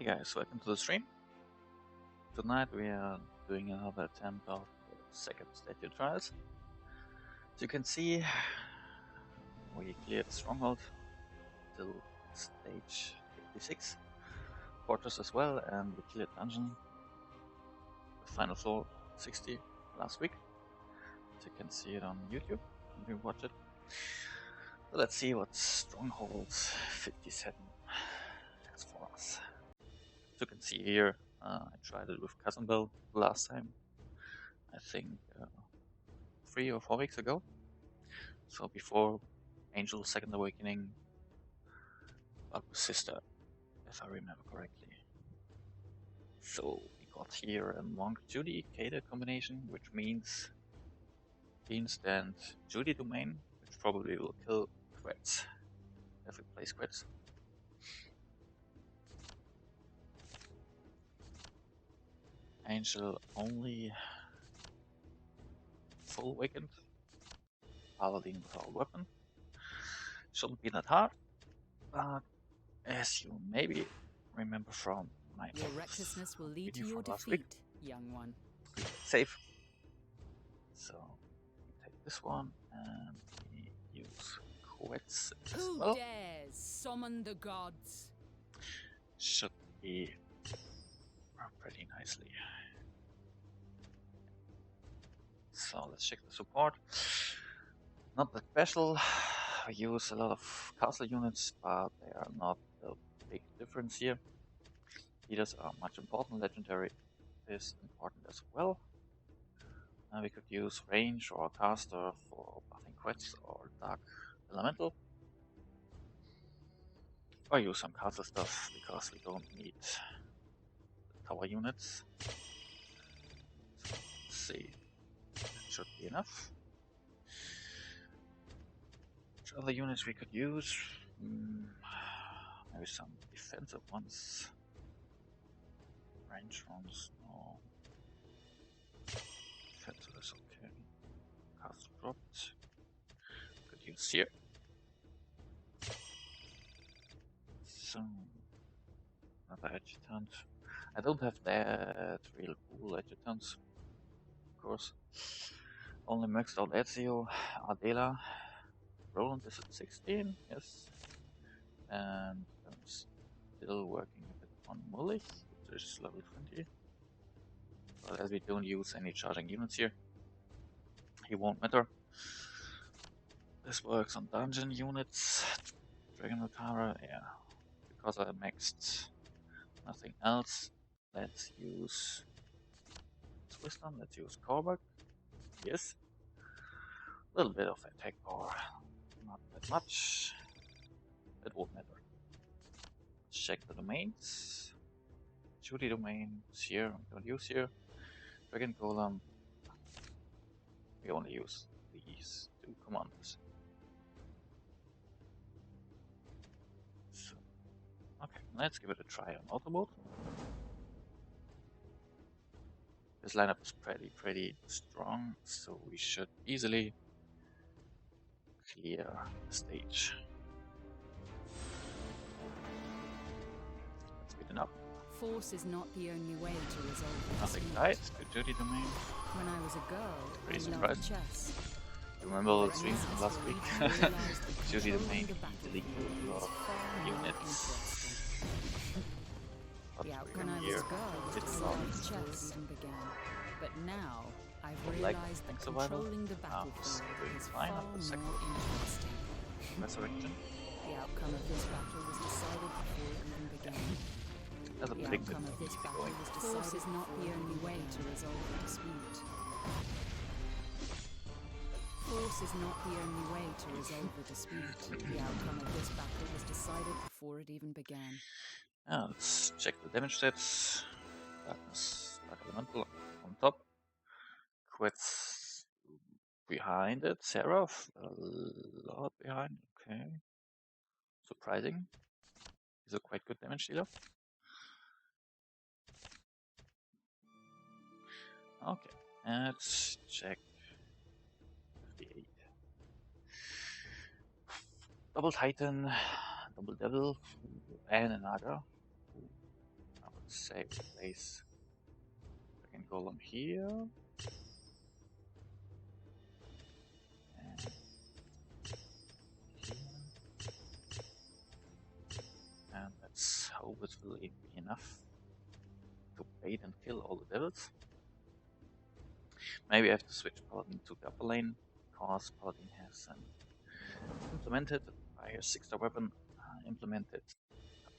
Hey guys, welcome to the stream. Tonight we are doing another attempt of the second statue trials. As you can see, we cleared Stronghold till stage 56, Fortress as well, and we cleared Dungeon with Final Floor 60 last week. As you can see it on YouTube if you watch it. So let's see what Stronghold 57 has for us. As you can see here, I tried it with Cousin Bill last time. I think 3 or 4 weeks ago. So before Angel's Second Awakening, Baku's sister, if I remember correctly. So we got here a Monk Judy Kata combination, which means instant Judy domain, which probably will kill crits if we place crits. Angel only full awakened. Paladin without weapon. Shouldn't be that hard, but as you maybe remember from my Your recklessness will lead to video your from last week, defeat, young one. we play safe. So we take this one and we use quits as Who well. dares summon the gods? Should be pretty nicely. So let's check the support. Not that special. We use a lot of castle units, but they are not the big difference here. Leaders are much important. Legendary is important as well. We could use range or caster for buffing quets or dark elemental. Or use some castle stuff because we don't need tower units. So let's see. That should be enough. Which other units we could use? Maybe some defensive ones. Range ones, no. Defensive is okay. Castle dropped. Could use here. So another adjutant. I don't have that real cool adjutants, of course. Only maxed out Ezio, Adela. Roland is at 16, yes. And I'm still working a bit on Mullich, which is level 20. But as we don't use any charging units here, he won't matter. This works on dungeon units. Dragon Rotara, yeah. Because I maxed nothing else, let's use Swiston, let's use Korvac. Yes. A little bit of attack power, not that much. It won't matter. Let's check the domains. Judy domain is here, we don't use here. Dragon Golem, we only use these two commanders. So, okay, let's give it a try on auto mode. This lineup is pretty strong, so we should easily clear the stage. Let's speed it up. Force is not the only way to resolve a Nothing dispute. died. Good Judy domain. When I was a girl, Pretty I surprised. loved chess. Remember the stream from last Unnecessary week? to realize that Judy controlling domain the easily battlefield killed a lot is of far more units. interesting. But The outcome we're I was here. a girl, Bit I long. loved chess even began. But now, I've Like realized that survival. controlling the battlefield doing is fine far after more second interesting. resurrection. The outcome of this battle was decided before it even began. As a The predicted, outcome of this easy battle going. was decided. Force is not the only way to resolve a dispute. Force is not the only way to resolve a dispute. The outcome of this battle was decided before it even began. Let's check the damage stats. Darkness, Dark Elemental on top. Quits behind it. Seraph, a lot behind. Okay. Surprising. He's a quite good damage dealer. Okay, let's check 58. Double Titan, Double Devil, and an Naga. save the place. I can golem here. And here. And let's hope it will be enough to bait and kill all the devils. Maybe I have to switch Paladin to the upper lane, because Paladin has implemented by a 6-star weapon, implemented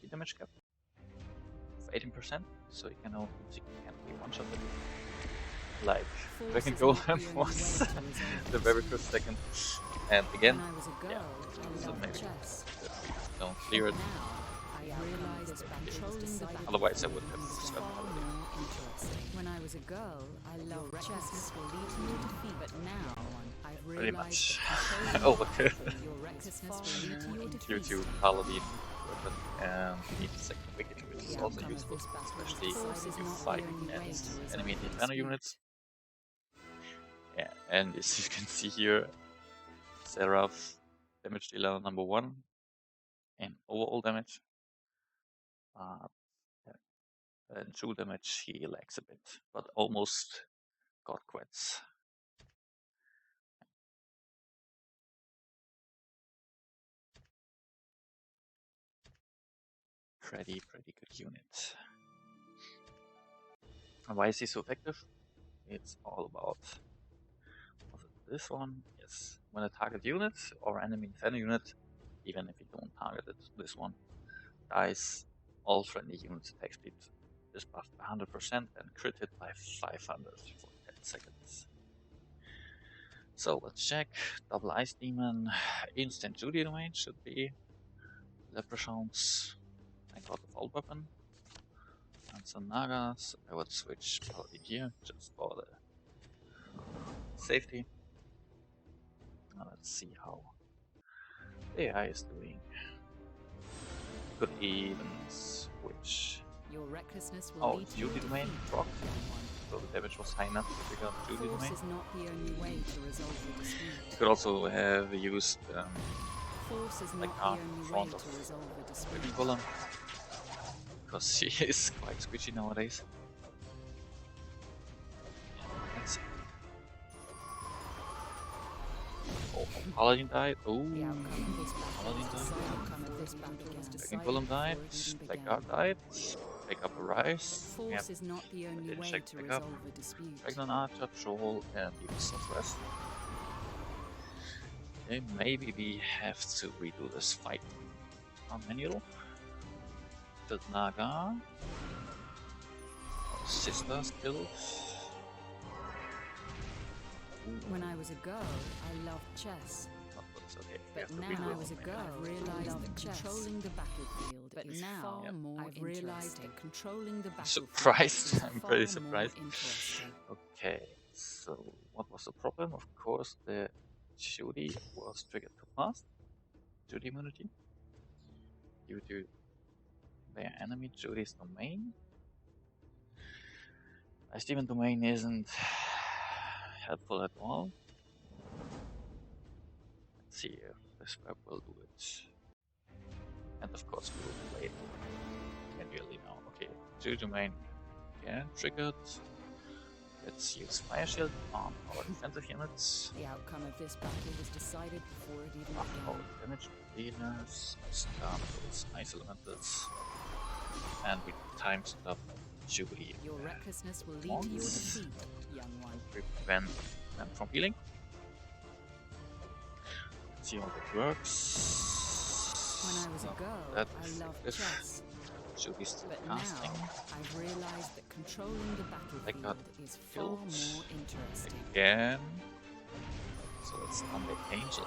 a damage cap of 18%, so you can only be one-shotted. Like Dragon Golem was the very first second. And again, yeah, so maybe don't clear it. Otherwise I would have swept Paladin. When I was a girl, I loved chess. Will lead to your defeat, but now I've Pretty realized much that overkill. your recklessness will lead to your Due defeat. to Paladin weapon and need second awakening, which is also useful, especially if you fight against enemy inferno units. Yeah, and as you can see here, Seraph damage dealer number 1 in overall damage. And true damage he lacks a bit, but almost got quits. Pretty good unit. And why is he so effective? It's all about this one. Yes, when a target unit or enemy inferno unit, even if you don't target it, this one dies, all friendly units attack speed is buffed by 100% and crit hit by 500 for 10 seconds. So let's check. Double Ice Demon, instant Judy domain should be. Leprechauns, I got the Vault Weapon. And some Nagas, I would switch Paladin here just for the safety. Now let's see how the AI is doing. Could even switch. Your recklessness will lead to your Judy domain defeat. proc. So the damage was high enough to trigger Judy Force domain. is not the only way to resolve the dispute. You could also have used Force is like not the only way front to of resolve a dispute. Dragon Golem, because she is quite squishy nowadays. Let's see. Oh, Paladin died. Oh, The outcome of this battle Paladin was died. decided. The outcome of this battle was Dragon decided Golem died. before it even Blackguard began. died. Pick up a Rise. Force Yep. is not the only way check to back up. resolve a dispute. Dragon Archer, Troll, and even Sorceress. Okay, maybe we have to redo this fight manual. The Naga. Our sisters killed. When I was a girl, I loved chess. Oh, that's okay. We But have to now, redo when I it. was a girl, I realized that controlling the battlefield But is now, far more I've realized that controlling the battlefield surprised. is I'm far pretty more surprised. interesting. Okay, so what was the problem? Of course, the Judy was triggered too fast. Judy immunity. Due to their enemy Judy's domain. Ice Demon domain isn't helpful at all. Let's see if this web will do it. And of course we will play it manually now. Okay, Judy domain again triggered. Let's use Fire Shield on our defensive units. The outcome of this battle was decided before it even Our began. damage dealers, Startles, Ice Elementals, and we time stop Jubilee. Your recklessness will lead to your defeat, young one. Prevent them from healing. Let's see how that works. When I was a girl, That I loved effective. chess. Jubilee's still But casting. now, I've realized that controlling the battlefield is far killed. more interesting. Again. So let's stun the Angel.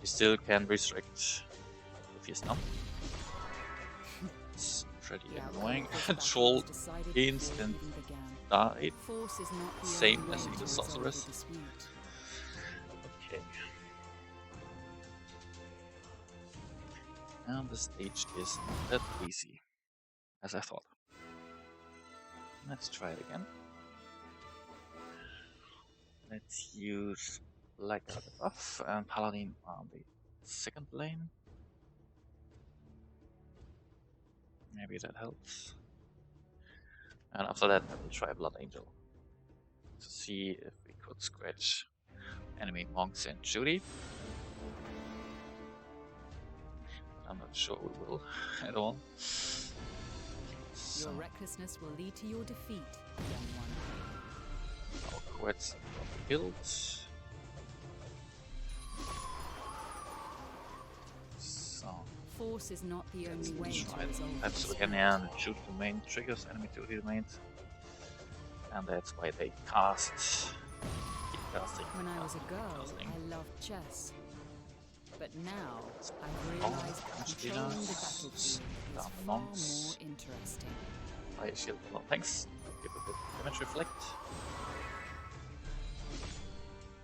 You still can restrict if you stun. It's pretty The outcome annoying. of this battle Troll was decided before it instant even began. died. Force is not the Same only as way in to the resolve a Sorceress. dispute. Okay. And the stage is not that easy as I thought. Let's try it again. Let's use Blackguard buff and Paladin on the second lane. Maybe that helps. And after that, I will try Blood Angel to see if we could scratch enemy monks and Judy. But I'm not sure we will at all. Your recklessness will lead to your defeat, young one. Our quets killed. So Force is not the only way to try resolve perhaps this we can shoot the main triggers, enemy to the domains. And that's why they cast. Keep casting. When I was a girl, casting. I loved chess. But now, I've realized that controlling the battlefield is far more interesting. Fire shield, well, thanks. Give a bit of damage reflect.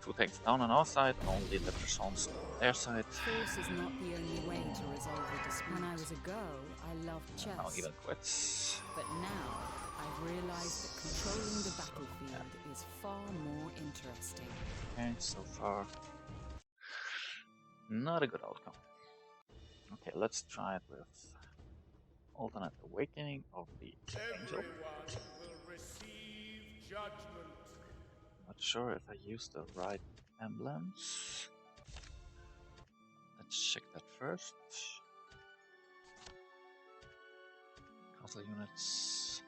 2 tanks down on our side, only leprechauns on their side. Force is not the only way to resolve a dispute. When I was a girl, I loved chess. Now even quits. But now, I've realized that controlling the battlefield is far more interesting. Okay, so far, not a good outcome. Okay, let's try it with alternate awakening of the angel. Not sure if I used the right emblems. Let's check that first. Castle units,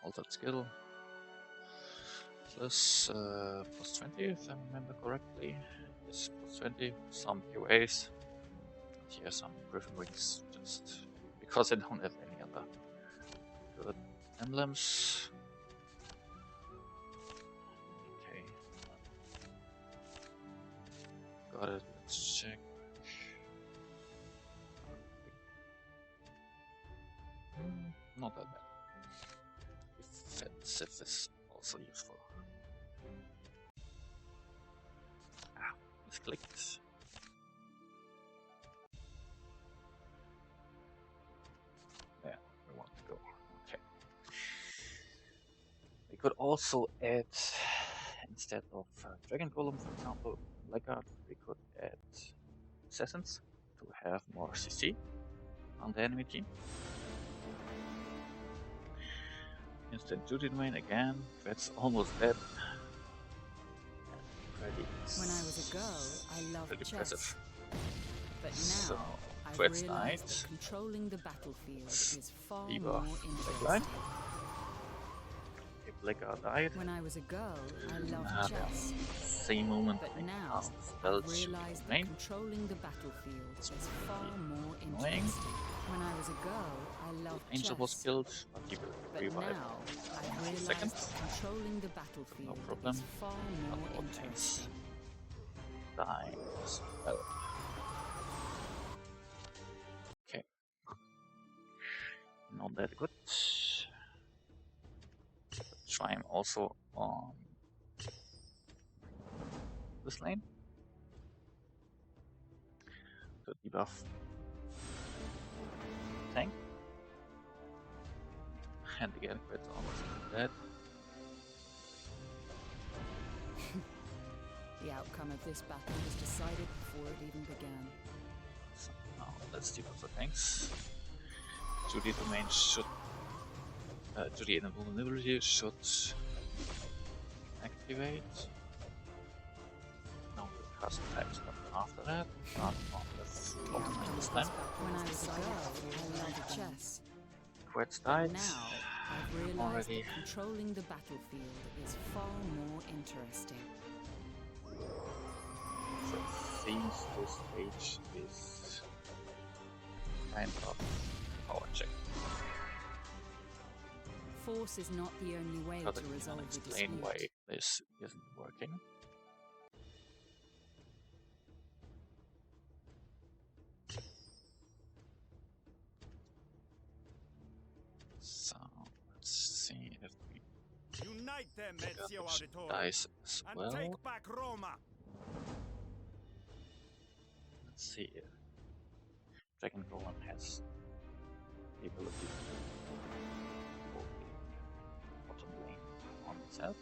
altered skill, plus 20 if I remember correctly. Yes, plus 20, some QAs. Here some Griffin Wings, just because I don't have any other good emblems. Okay. Got it, let's check. Not that bad. Defensive is also useful. Misclicked. Yeah, we want to go. Okay. We could also add, instead of Dragon Golem, for example, Blackguard, we could add Assassins to have more CC on the enemy team. Instant duty domain again, that's almost dead. When I was a girl, I loved chess. Impressive. But now, So, I've Threats realized died. that controlling the battlefield is far Debuff, more Blackline. interesting. Okay, Blackguard died. When I was a girl, I loved chess. Same moment But I now, cast the spell I've realized that domain. controlling the battlefield is far more Annoying. interesting. When I was a girl, I loved Angel chess. was killed, but he will But revive. now, I've realized Second. that controlling the battlefield No problem. is far more Not all tanks. interesting. Die as well. Okay. Not that good. Try him also on this lane to debuff tank. And again, quite almost dead. The outcome of this battle was decided before it even began. So now let's debuff the tanks. Judy domain should. Judy and vulnerability should activate. Now we'll cast attacks after that. Not on the The top outcome this of time. this battle when I was a girl, I loved chess. Quets But died. now, I've realized Already. that controlling the battlefield is far more interesting. So it seems this stage is kind of power check. Force is not the only way But I to can resolve a explain dispute. why this isn't working. So let's see if we Unite them, pick up Ezio which Auditore, dice as and well. take back Roma. Let's see if Dragon Golem has the ability to hold the bottom lane on itself.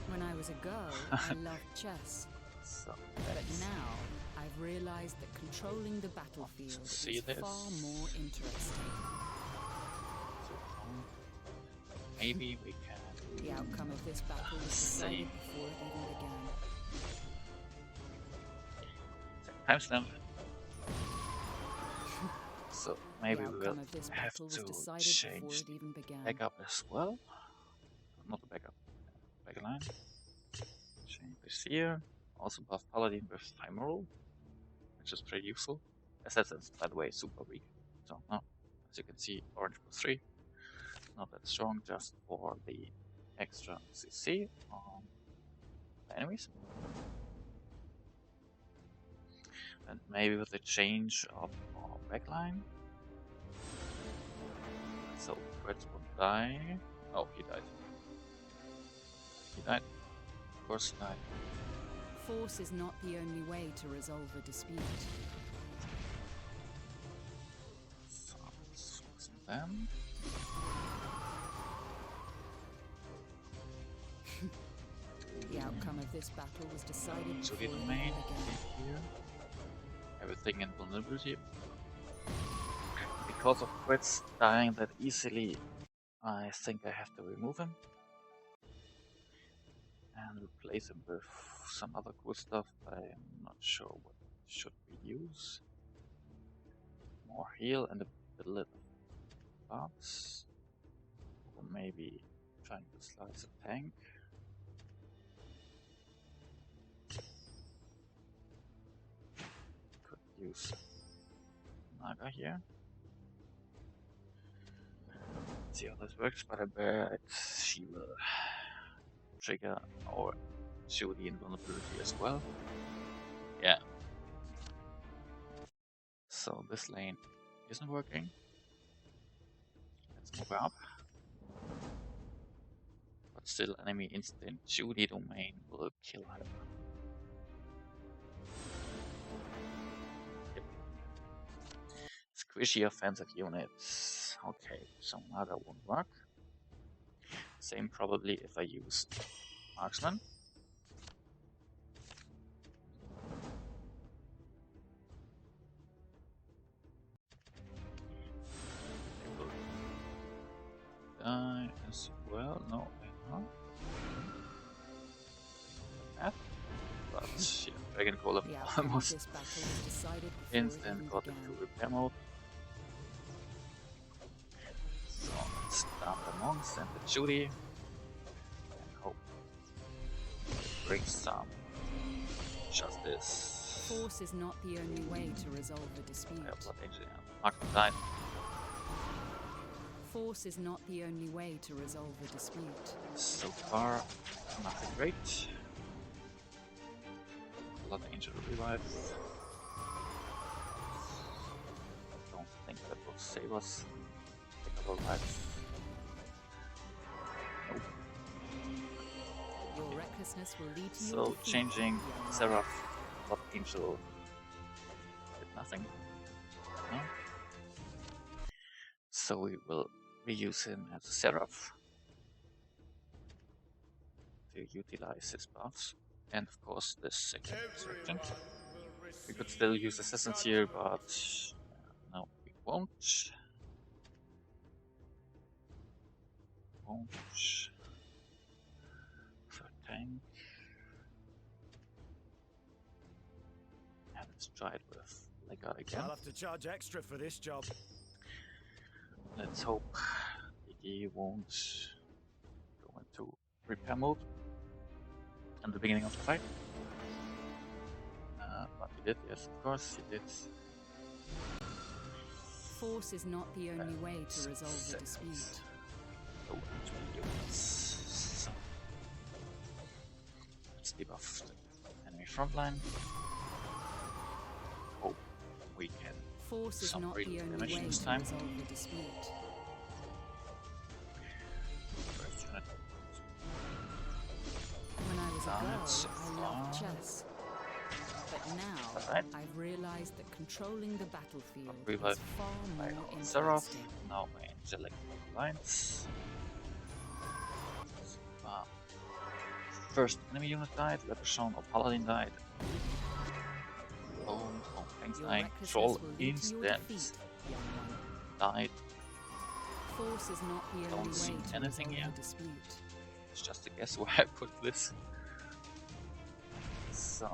When I was a girl, I loved chess. So But that's now, I've I've realized that controlling the battlefield see is this. far more interesting. So, maybe we can. The outcome of this battle was decided before it even began. Timestamp. So maybe The we will outcome of this have battle was to decided before change it even began. backup as well. Not the backup, backline. Change this here. Also buff Paladin with Femoral, which is pretty useful. Assassins, by the way, super weak. So no, as you can see, orange +3. Not that strong, just for the extra CC on the enemies. And maybe with the change of our backline. So Quetz won't die. Oh, he died. He died. Of course he died. Force is not the only way to resolve a dispute. So let's focus on them. The outcome of this battle was decided So before the it main even began. here. Everything in vulnerability. Because of Quetz dying that easily, I think I have to remove him. And replace him with some other cool stuff. I'm not sure what should we use. More heal and a little of buffs. Or maybe trying to slice a tank. Could use Naga here. Let's see how this works, but I bet she will trigger our Judy invulnerability as well. Yeah. So this lane isn't working. Let's move her up. But still, enemy instant Judy domain will kill her. Yep. Squishy offensive units. Okay, so Naga won't work. Same probably if I use Marksman. They will die as well. No, they're not. That. But yeah, Dragon Golem The outcome of almost this battle was decided before it instant even got began. into repair mode. So let's down the monks and the Judy. And hope it brings some justice. Force is not the only way to resolve a dispute. Blood Angel, Marksman died. Force is not the only way to resolve a dispute. So far, nothing great. Blood Angel revive. I don't think that will save us. Take our lives. Nope. Your recklessness will lead to your So defeat, changing young Seraph, Blood Angel did nothing. No. So we will reuse him as a Seraph to utilize his buffs. And of course this second Resurgent. We could still use Assassins here, but no, we won't. Third tank. And let's try it with Lega again. I'll have to charge extra for this job. Let's hope he won't go into repair mode at the beginning of the fight. But he did, yes, of course, he did. Force is not the only way to resolve a dispute. Oh, so let's debuff the enemy frontline. Hope we can. Force is Some not real the only damage way this to time. resolve a dispute. First unit. When I was a Damn girl, it. I loved chess. But now, Alright. I've realized that controlling the battlefield Revive is far by more our Seraph. interesting. Now my angelic lines. First enemy unit died, Leprechaun or Paladin died. Oh, Oh, thanks, Your dying. recklessness Troll will lead to your instant defeat, young one. died. Force is not the Don't only see way to anything resolve here. a dispute. It's just a guess where I put this. So.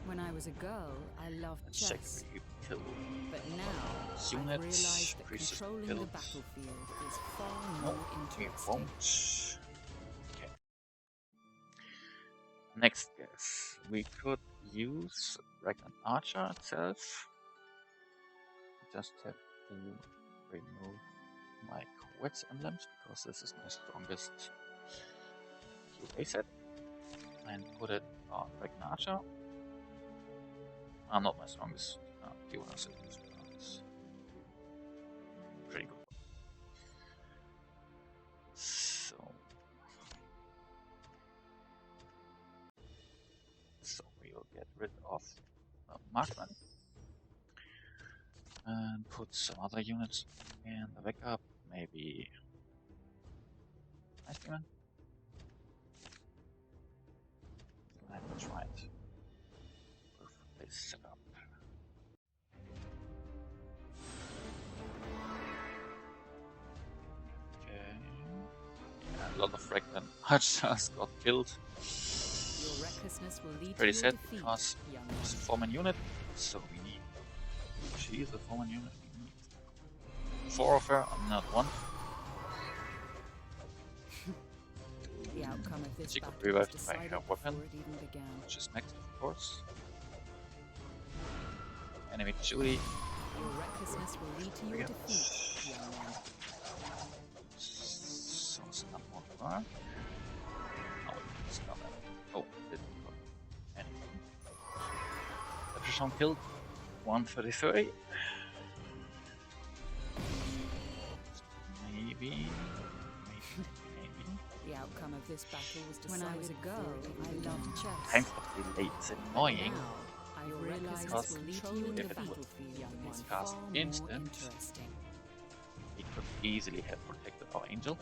When I was a girl, I loved Let's check chess. if we kill But now, I've unit. realized that Priestess controlling killed. the battlefield is far No, more we interesting. won't. Okay. Next guess. We could use Pregnant Archer itself. Just have to remove my Quetz emblems because this is my strongest QA set. And put it on Pregnant Archer. Not my strongest QA set, but it's pretty good. So we will get rid of Markman and put some other units in the backup, maybe Ice Demon. I haven't tried with this setup. Okay. Yeah, a lot of fragment archers got killed. Your recklessness will lead Pretty to your sad defeat, because young it's a one. 4-man unit, so we need. She is a 4-man unit. We need 4 of her, not 1. The outcome of this She got battle was revived by decided her before weapon, it even began. which is next, of course. Enemy Julie. Your recklessness will lead to your Again. defeat, young one. So stun one of her. Oh, stun that. Oh, didn't got anything. Leprechaun killed 133. Maybe. The outcome of this battle was decided. When I was a girl, I loved chess. Thanks for delay. It's annoying. Now, I realize Because this will lead to if you in it the would battlefield, young one. cast Far more instant, interesting. he could easily have protected our angel.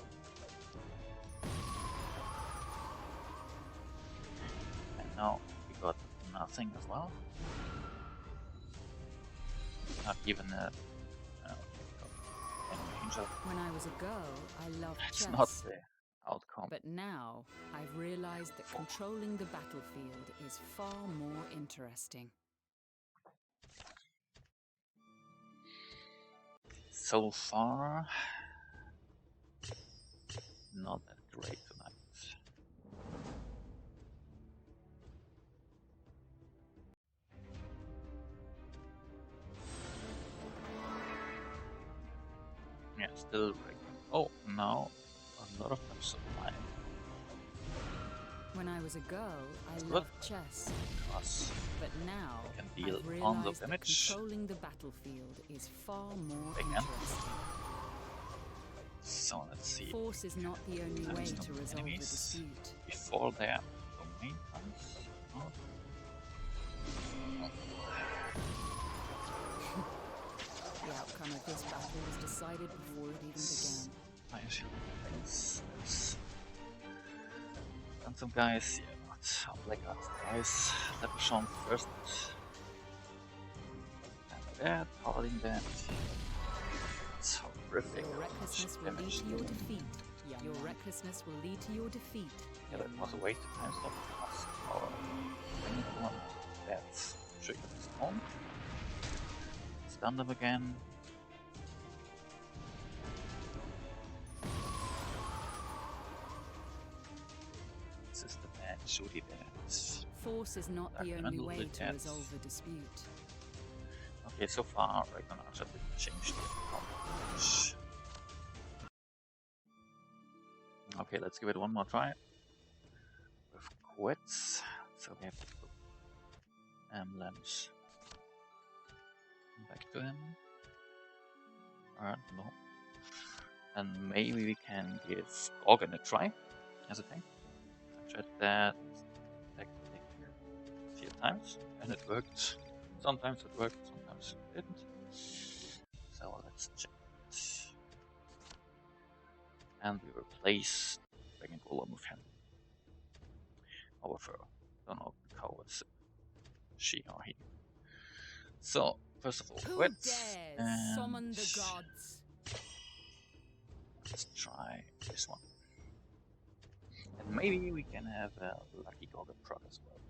And now we got nothing as well. Not even a enemy angel. When I was a girl, I loved It's chess. not the outcome. But now, I've realized that controlling the battlefield is far more interesting. So far, not that great tonight. Yeah, still regular. Oh, now a lot of them survive. When I was a girl, I That's loved chess. Because But now, can deal I've on the realized that damage. controlling the battlefield is far more They can. interesting. So let's see. Force is not the only way There's to no resolve a enemies dispute. before their domain comes out. The outcome of this battle was decided before it even began. I assume things. And some guys, yeah, not black arts guys. Leprechaun first. And that, paladin that. It's horrific. Your recklessness will lead to your defeat. Your recklessness will lead to your defeat. Yeah, that was a waste of time stop because our main one that's triggered his own. Stun them again. This is the bad shooty dance. Force is not the Dark only Elemental way to Dance. resolve a dispute. Okay, so far Ragnar Archer didn't change the outcome. Okay, let's give it one more try. With Quetz. So we have to put emblems back to him. No. And maybe we can give Organ a try as a tank. I tried that tactic a few times and it worked. Sometimes it worked, sometimes it didn't. So let's check it. and we replace Dragon Golem with him. However, don't know if the cow is she or he. So, first of all, Who quits, dares and summon the gods? let's try this one. And maybe we can have a Lucky Goggle proc as well.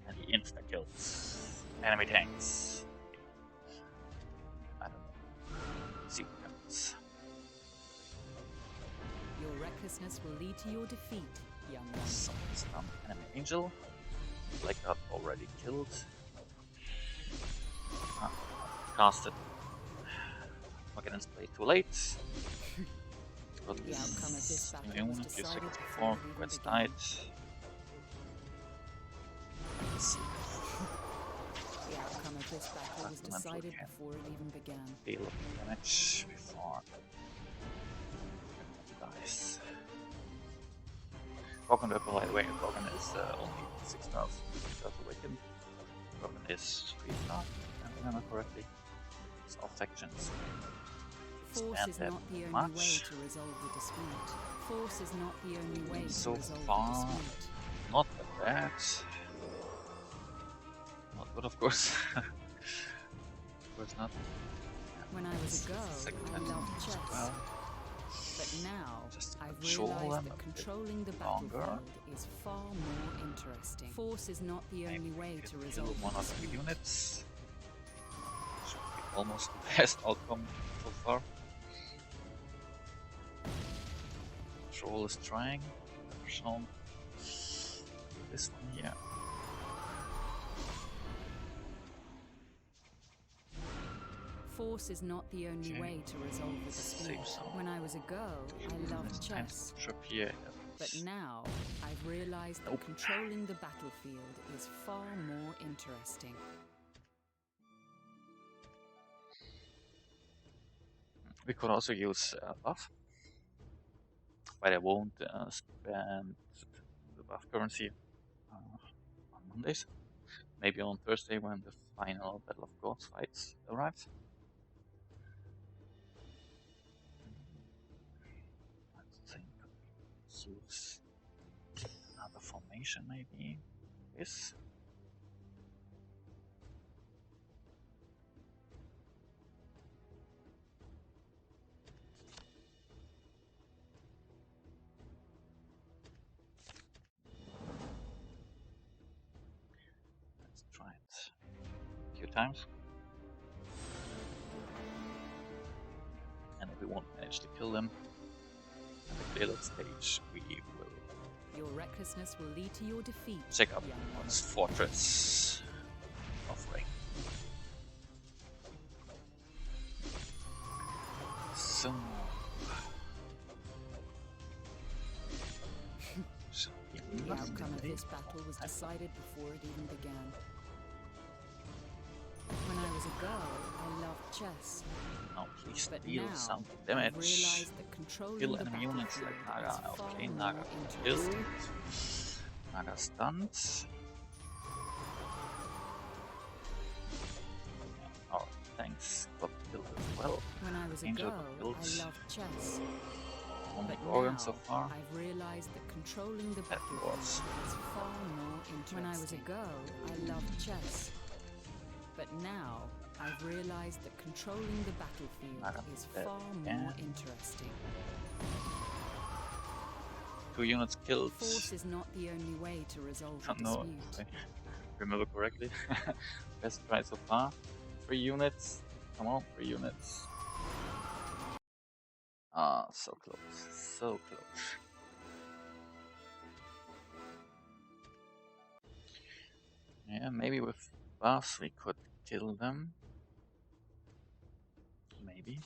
And he insta-kills enemy tanks. I don't know. Let's see what happens. Your recklessness will lead to your defeat, young one. Someone's enemy angel. Black Dot already killed. Casted. Against play too late. The outcome of this battle was Immune, decided seconds before before it Quet's even died. began. Let's see. The outcome of this battle was Elemental decided can before it even began. deal damage before it dies. Broken Weapon, by the way, Broken is only 6 stars. Awakened. Broken is 3 stars, if I remember correctly. It's all factions. Force is not the only way to resolve the dispute. Force is not the only way So to resolve far, the dispute. not that bad. Not good, of course. Of course not. When I was a girl, I loved chess. Well, But now, just I've control realized them that a bit controlling the longer. battlefield is far more interesting. Force is not the only maybe way we to could resolve kill one the or two dispute. units. Should be almost the best outcome so far. Troll is trying. Never shown. This one here. Force is not the only Okay. way to resolve the dispute. Save some. When I was a girl, I loved chess. Trip here. But now, I've realized that Nope. controlling the battlefield is far more interesting. We could also use buff, but I won't spend the buff currency on Mondays. Maybe on Thursday when the final Battle of Gods fights arrives. I think we use another formation, maybe this. Let's try it a few times. And if we won't manage to kill them at the clear that stage, we will Your recklessness will lead to your defeat, check out young one. one's Fortress offering. So, The outcome of this battle was decided before it even began. When I was a girl, I loved chess. now please But deal now, some I've damage. realized that controlling Kill the enemy units battlefield like Naga. is far Okay, more Naga interesting. killed. Naga stunned. Our tanks got killed as well. When I was a Angel girl, killed. I loved chess. Only But Gorgon now, so far. I've realized that controlling the That battlefield was is far more interesting. When I was a girl, I loved chess. But now, I've realized that controlling the battlefield Naga is dead far again. more interesting. 2 units killed. Force is not the only way to resolve a No, dispute. I remember correctly. Best try so far. 3 units. Come on, 3 units. Ah, so close. So close. Yeah, maybe with buffs we could kill them. Maybe.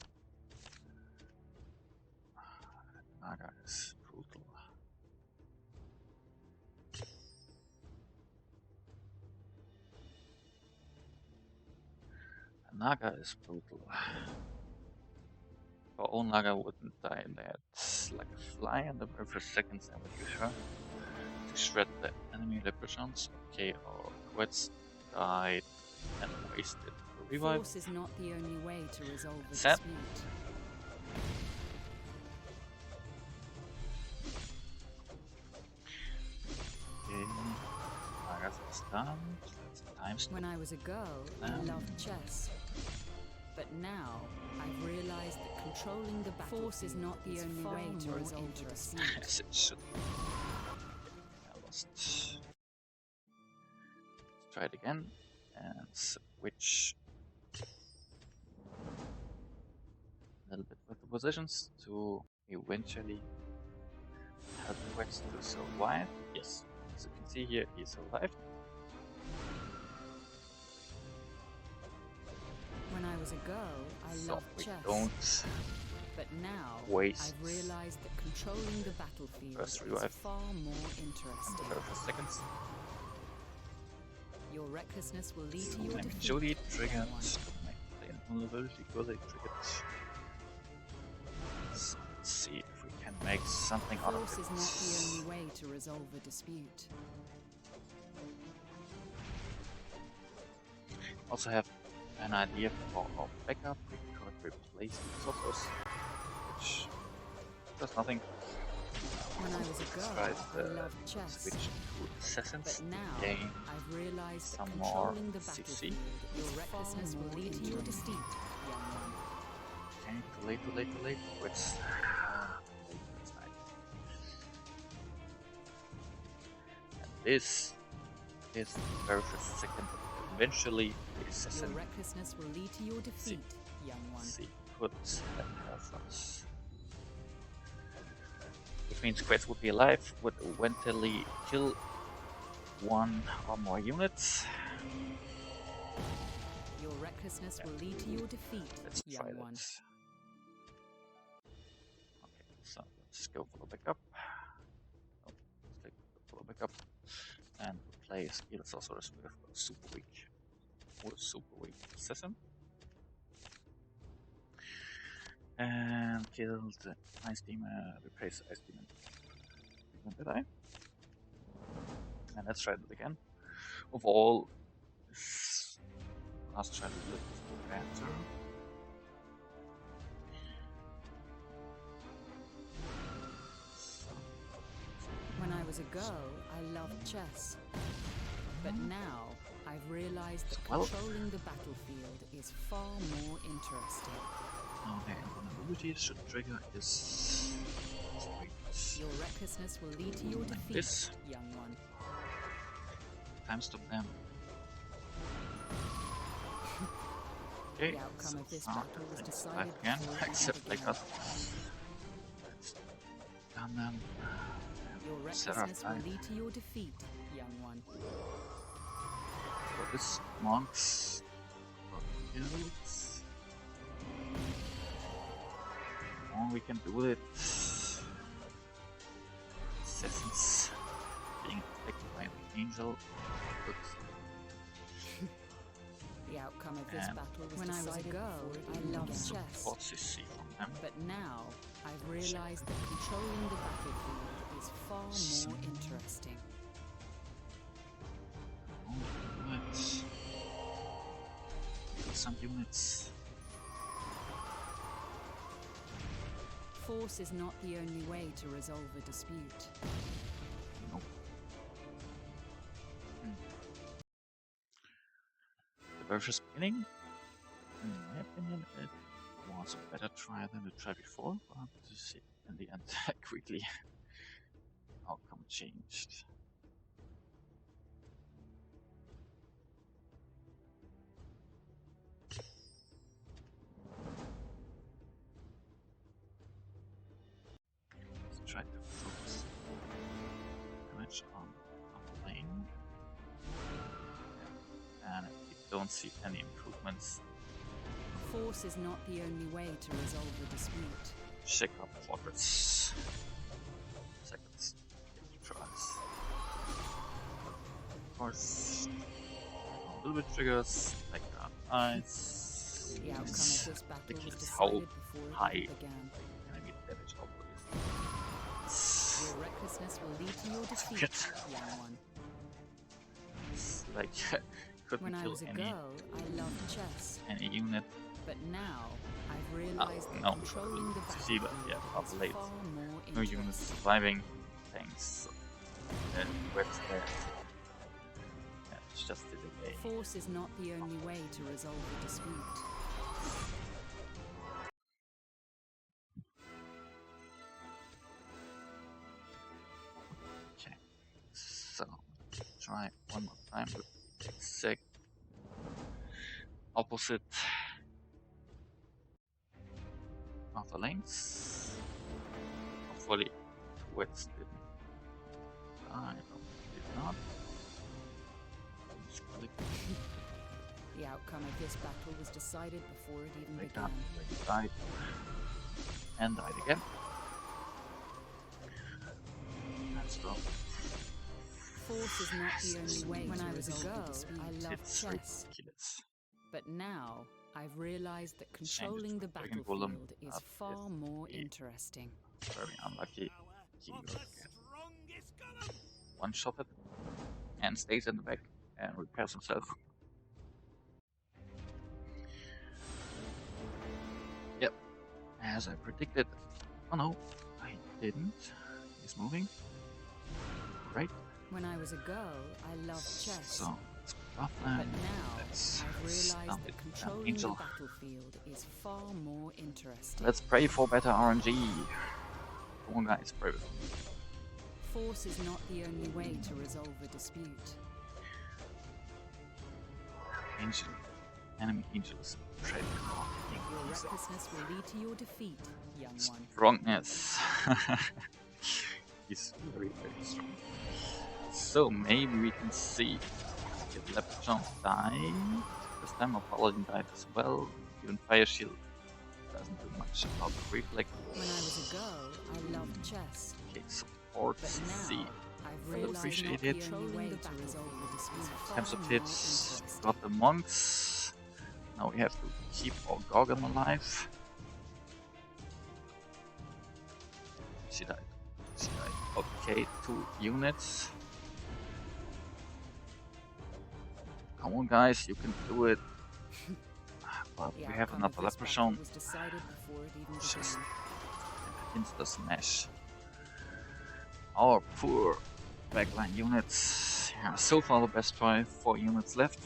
Naga is brutal. Naga is brutal. Our own Naga wouldn't die in that. Like a fly in the very first seconds I would use her to shred the enemy leprechauns. Okay, our quets died and wasted the revive. Force is not the only way to resolve a Sad. dispute. done. Let's times. When I was a girl, I loved chess. But now, I've realized that controlling the force is not the only way to resolve a dispute. Yes, it should. I lost. Let's try it again and switch a little bit with the positions to eventually help the Rex to survive. Yes, as you can see here, he survived. When I was a girl, I So loved we chess. don't But now, waste I've realized that controlling the battlefield first is revive far more interesting. for seconds. Your recklessness will lead to your Enemy defeat. Judy triggered. young one. Make the invulnerability fully triggered. So let's see if we can make something out of Force it. is not the only way to resolve a dispute. Also have an idea for our backup. We could replace the sorcerers, which does nothing. When I was a girl, Right, I loved chess. switch to assassins. But now, Gain I've realized that some more controlling the CC. battlefield, your recklessness will lead to your defeat, young one. Okay, too late, too late, too late. That's right. And this is the very first second. Eventually, the Your assassin recklessness will lead to your defeat, young one. could have us. Which means Quetz would be alive, would eventually kill one or more units. Your recklessness will lead to your defeat, Let's try young that. one. Okay, so let's go for the backup. Oh, let's take for the backup and replace either sorcerers with a super weak assassin. And kill the Ice Demon, replace the Ice Demon. Did I? And let's try that again. Overall, this last try to do it better. When I was a girl, I loved chess. But now, I've realized that Well- controlling the battlefield is far more interesting. Okay, vulnerability should trigger is Your recklessness will lead to your like defeat, this. young one. Time stop them. Okay, The outcome so of this far battle was it's decided alive again, before it except even like began. us. Let's gun them. Your Set up recklessness will time. lead to your defeat, young one. So this monks kills. Oh, we can do it. Assassins being attacked by the angel. Looks The outcome of this And battle was decided before it even began. chess. 4 CC from them. But now, I've realized that controlling the battlefield is far more interesting. Oh, units. Some units. Force is not the only way to resolve a dispute. Nope. The versus beginning, in my opinion, it was a better try than the try before, but to see in the end quickly outcome changed. Let's try to focus damage on the lane. And if we don't see any improvements, Force is not the only way to resolve a dispute. check out portraits. Seconds. Tries. Of course, a little bit triggers, like eyes. The outcome of this battle was Ridiculous decided how before it high even began. enemy damage output Your recklessness will lead to your defeat, Shit. young one. is. Like, couldn't When I kill was a any girl, I loved chess. unit. But now, I've realized that no. controlling the See, but battlefield yeah, up is late. far more No units interesting. surviving. Thanks. And web's there. Yeah, It's just the delay. Force is not the only way to resolve a dispute. Okay, so try one more time with exact opposite of the lanes. Hopefully, Wits didn't die. No, did not. The outcome of this battle was decided before it even They began. died and died again. Let's go. Force is not the only way. When I was a girl, I loved It's chess. ridiculous. But now, I've realized that controlling the Dragon Golem battlefield is up far is more the- interesting. Very unlucky. He will get one-shotted and stays in the back and repairs himself. Yep, as I predicted. Oh no, I didn't. He's moving. Right. When I was a girl, I loved chess. So let's buff But them. now, Let's I've realized stop that it. controlling the Angel. battlefield is far more interesting. Let's pray for better RNG. Come on, guys, pray with me. Force is not the only way to resolve a dispute. Angel. Enemy angels. Pray. Your recklessness will lead to your defeat, young one. Strongness. He's very, very strong. So maybe we can see if Leprechaun died. This time our Paladin died as well. Even Fire Shield doesn't do much about the reflect. When I was a girl, I loved chess. Okay, support But CC. now, I've Well realized appreciate not it. the only way to resolve a dispute is far Times of more hits. interesting. Got the monks. Now we have to keep our Gorgon alive. She died. She died. Okay, 2 units. Come on, guys, you can do it. But The we have outcome of another this Leprechaun. battle was decided before it even Just began. insta smash. Our poor backline units. Yeah, so far the best try. 4 units left.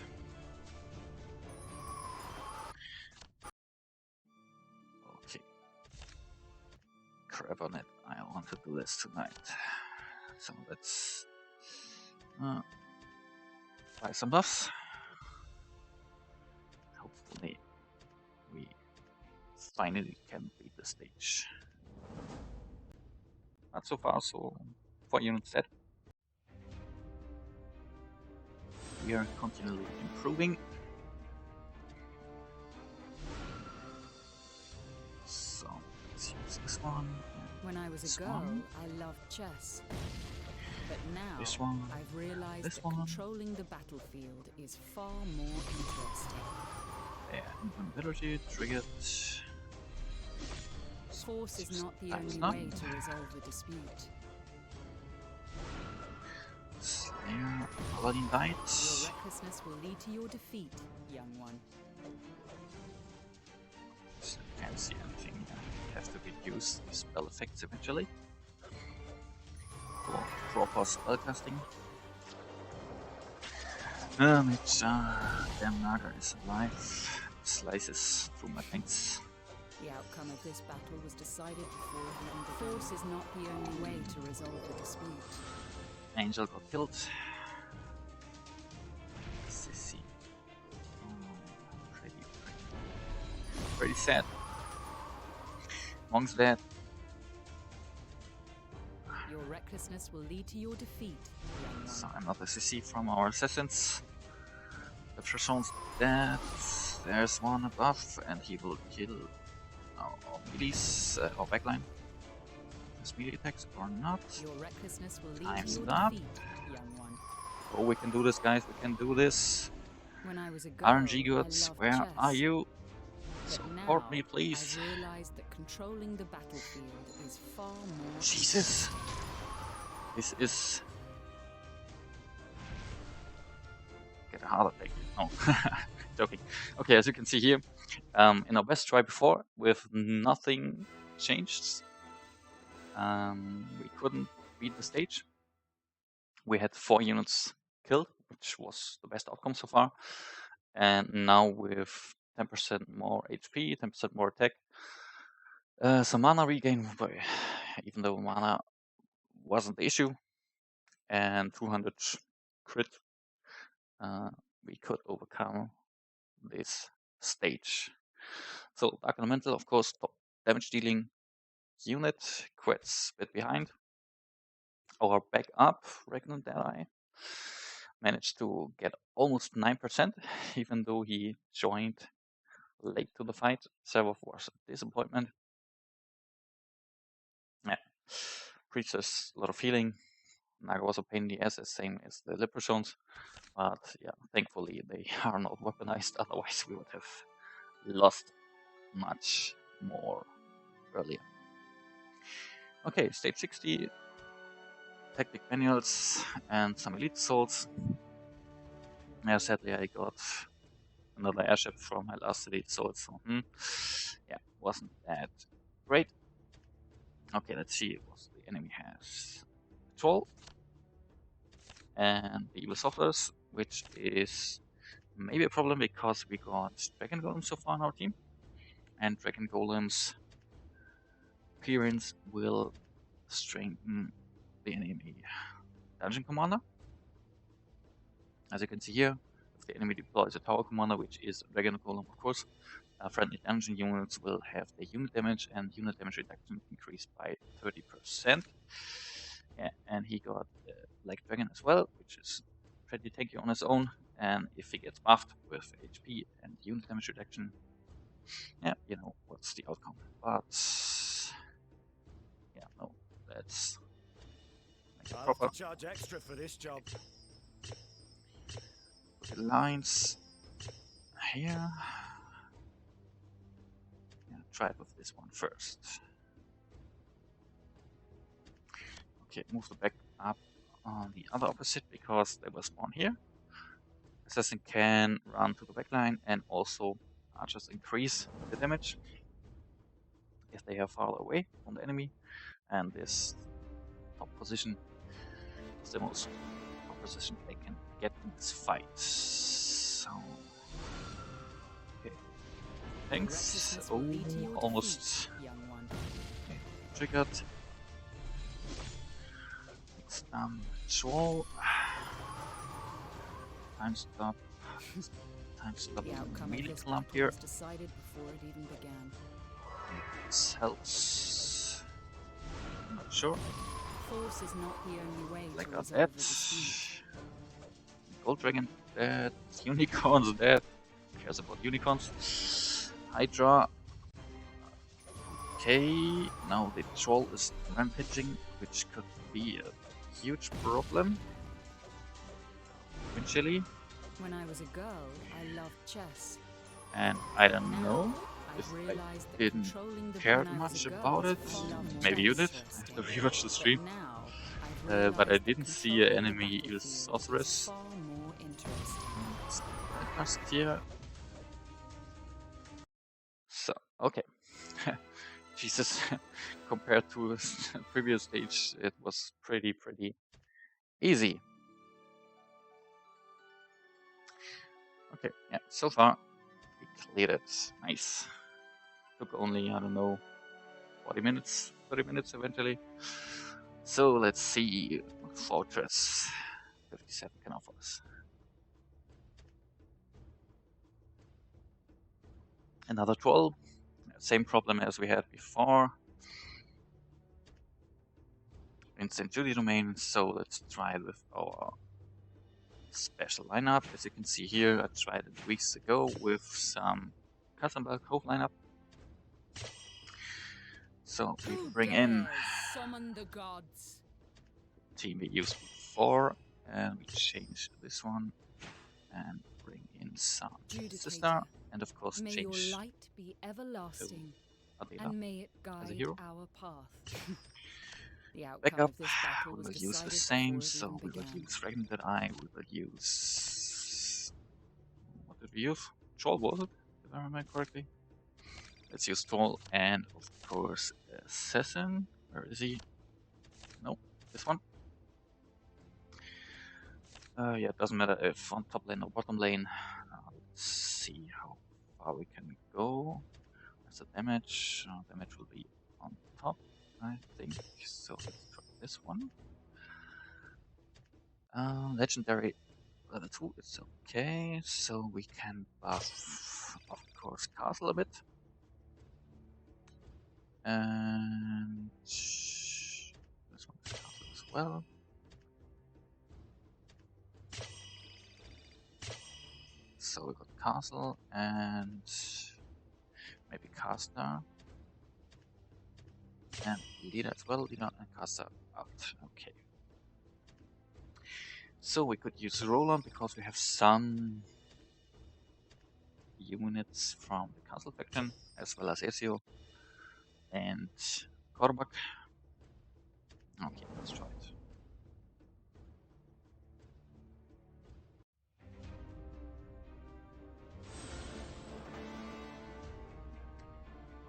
Okay. Crap on it. I want to do this tonight. So let's buy some buffs. Hopefully we finally can beat the stage. Not so far, so 4 units dead. We are continually improving. So let's use this one. When I was This a girl, one. I loved chess. But now, This one. I've realized This that one. controlling the battlefield is far more interesting. Yeah, invulnerability triggered. Force is not the That's only not- way to resolve a dispute. Slayer, Paladin died. Your recklessness will lead to your defeat, young one. Can't see anything. We have to reduce the spell effects eventually. For proper spell casting. Damn Naga is alive. Slices through my tanks. The outcome of this battle was decided before it even began. Force is not the only way to resolve a dispute. Angel got killed. Sissy. Pretty sad. Monk's dead. Your recklessness will lead to your defeat, young one. So another CC from our assassins. The Trishon's dead. There's one above, and he will kill our melees, our backline. His melee attacks or not. Your recklessness will lead Time's to your up. defeat, young one. Oh, we can do this, guys. We can do this. When I was a girl, RNG I goods, loved where chess. are you? But Support now, me, please. I've realized that controlling the battlefield is far more Jesus. This is... Get a heart attack. No, joking. Okay, as you can see here, in our best try before, with nothing changed, we couldn't beat the stage. We had 4 units killed, which was the best outcome so far. And now with 10% more HP, 10% more attack, some mana regain, even though mana wasn't the issue, and 200 crit, we could overcome this stage. So Dark Elemental, of course, top damage dealing unit, quits a bit behind. Our backup, Regnant Ally, managed to get almost 9%, even though he joined late to the fight. Seraph was a disappointment. Yeah. Priestess, a lot of healing. Naga was a pain in the ass, same as the Leprechauns. But yeah, thankfully they are not weaponized, otherwise we would have lost much more earlier. Okay, stage 60. Tactic manuals and some elite souls. Yeah, sadly I got another airship from my last elite soul, so yeah, wasn't that great. Okay, let's see what the enemy has. Troll and the evil softlers, which is maybe a problem because we got dragon golems so far in our team, and dragon golems clearance will strengthen the enemy dungeon commander. As you can see here, if the enemy deploys a tower commander, which is a dragon golem, of course, friendly dungeon units will have their unit damage and unit damage reduction increased by 30%. Yeah, and he got Black Dragon as well, which is pretty tanky on his own. And if he gets buffed with HP and unit damage reduction, yeah, you know what's the outcome. But yeah, no, that's I'll proper. have to charge extra for this job. The lines here. Yeah, try with this one first. Okay, move the back up on the other opposite because they will spawn here. Assassin can run to the backline, and also archers increase the damage if they are far away from the enemy. And this top position is the most top position they can get in this fight. So, okay, thanks. Oh, almost triggered. It's troll. Time stop. Time stop. Melee clump here. Decided before it even began. This helps. I'm not sure. Force is not the only way Like to resolve that. a dispute. Gold dragon dead. Unicorns dead. Who cares about unicorns? Hydra. Okay, now the troll is rampaging, which could be a huge problem. Eventually. When I was a girl, I loved chess. And I don't Now, know I've if I realized that didn't controlling the care when I was much a girl about was it. far more Maybe you did. interesting. I have to rewatch the stream. But now, I've But I realized that didn't see controlling an the enemy use battlefield is sorceress. far more interesting. Last here. So, okay. Jesus, compared to the previous stage, it was pretty easy. Okay, yeah, so far we cleared it. Nice. Took only, I don't know, 40 minutes, 30 minutes eventually. So let's see what Fortress 57 can offer us. Another troll, same problem as we had before. Instant duty domain, so let's try it with our special lineup. As you can see here, I tried it weeks ago with some custom bulk Hove lineup. So we bring in Summon the gods. the team we used before, and we change this one and bring in some sister, and of course May change your light be everlasting, Adela and may it as a guide hero. our path. The outcome Backup, of this battle we was will use the decided same, before it so even we will began. use Fragmented Eye, we will use... What did we use? Troll, was it? If I remember correctly. Let's use Troll, and of course Assassin. Where is he? Nope, this one. Yeah, it doesn't matter if on top lane or bottom lane. Let's see how far we can go. As the damage, damage will be on top, I think. So let's try this one. Legendary level 2, it's okay. So we can buff, of course, Castle a bit. And this one is Castle as well. So we got Castle and maybe Caster. And Leader as well, Leader and Caster out. Okay. So we could use Roland because we have some units from the Castle faction, as well as Ezio and Korbak. Okay, let's try it.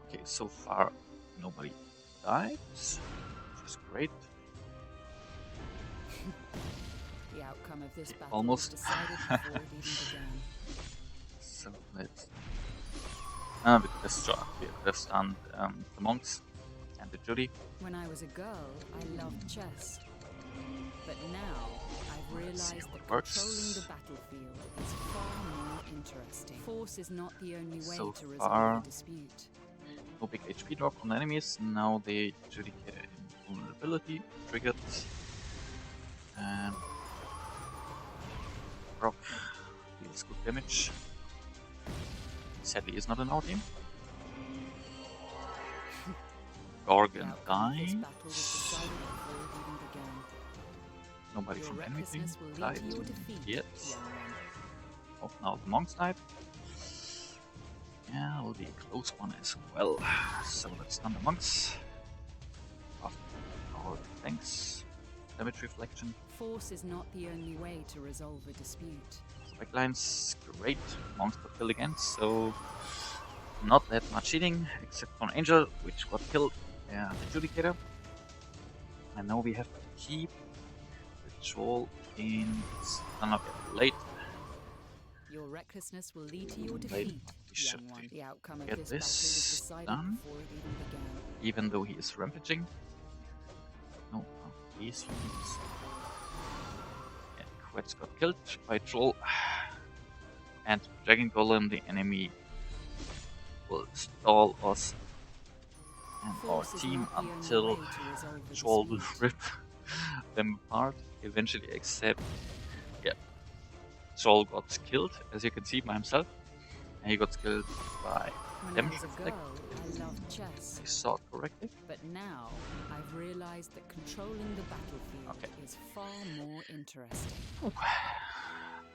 Okay, so far nobody died, which is great. The outcome of this battle almost. was decided before it even began. So let's. We could destroy. We could have stunned the monks and the Judy. When I was a girl, I loved chess. But now, I've realized that controlling the battlefield is far more interesting. Force is not the only way So to resolve far, a dispute. no big HP drop on enemies. Now the Judicator invulnerability triggered. And Brock deals good damage. Sadly, is not in our team. Gorgon died. Nobody from enemy team died yet. Oh, now the monks died. Yeah, will be a close one as well. So let's stun the monks. After our thanks. Damage reflection. Force is not the only way to resolve a dispute. Backlines, great. Monks got killed again, so not that much cheating, except for an angel, which got killed. Yeah, the Judicator. And now we have to keep the troll in late. Your recklessness will lead to your defeat, young one. The outcome of get this this battle was decided done, before it even began. even though he is rampaging. No, these units. Yeah, Quetz got killed by troll. And Dragon Golem, the enemy, will stall us and our team until Troll will rip them apart. Eventually, except, yeah, Troll got killed, as you can see, by himself. And he got killed by damage reflect. I loved chess. I saw it correctly. But now, I've realized that controlling the battlefield is far more interesting. Ooh.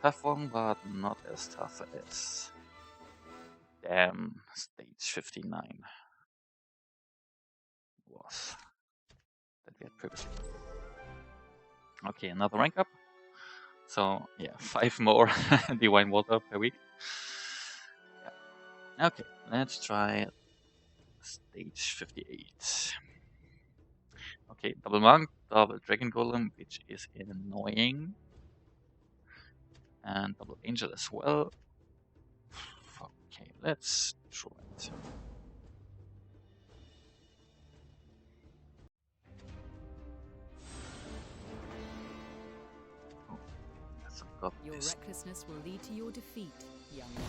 Tough one, but not as tough as damn stage 59 was that we had previously. Okay, another rank up. So yeah, 5 more divine water per week. Yeah. Okay, let's try stage 58. Okay, double monk, double dragon golem, which is annoying, and double angel as well. Okay, let's try it. Your recklessness will lead to your defeat, young one.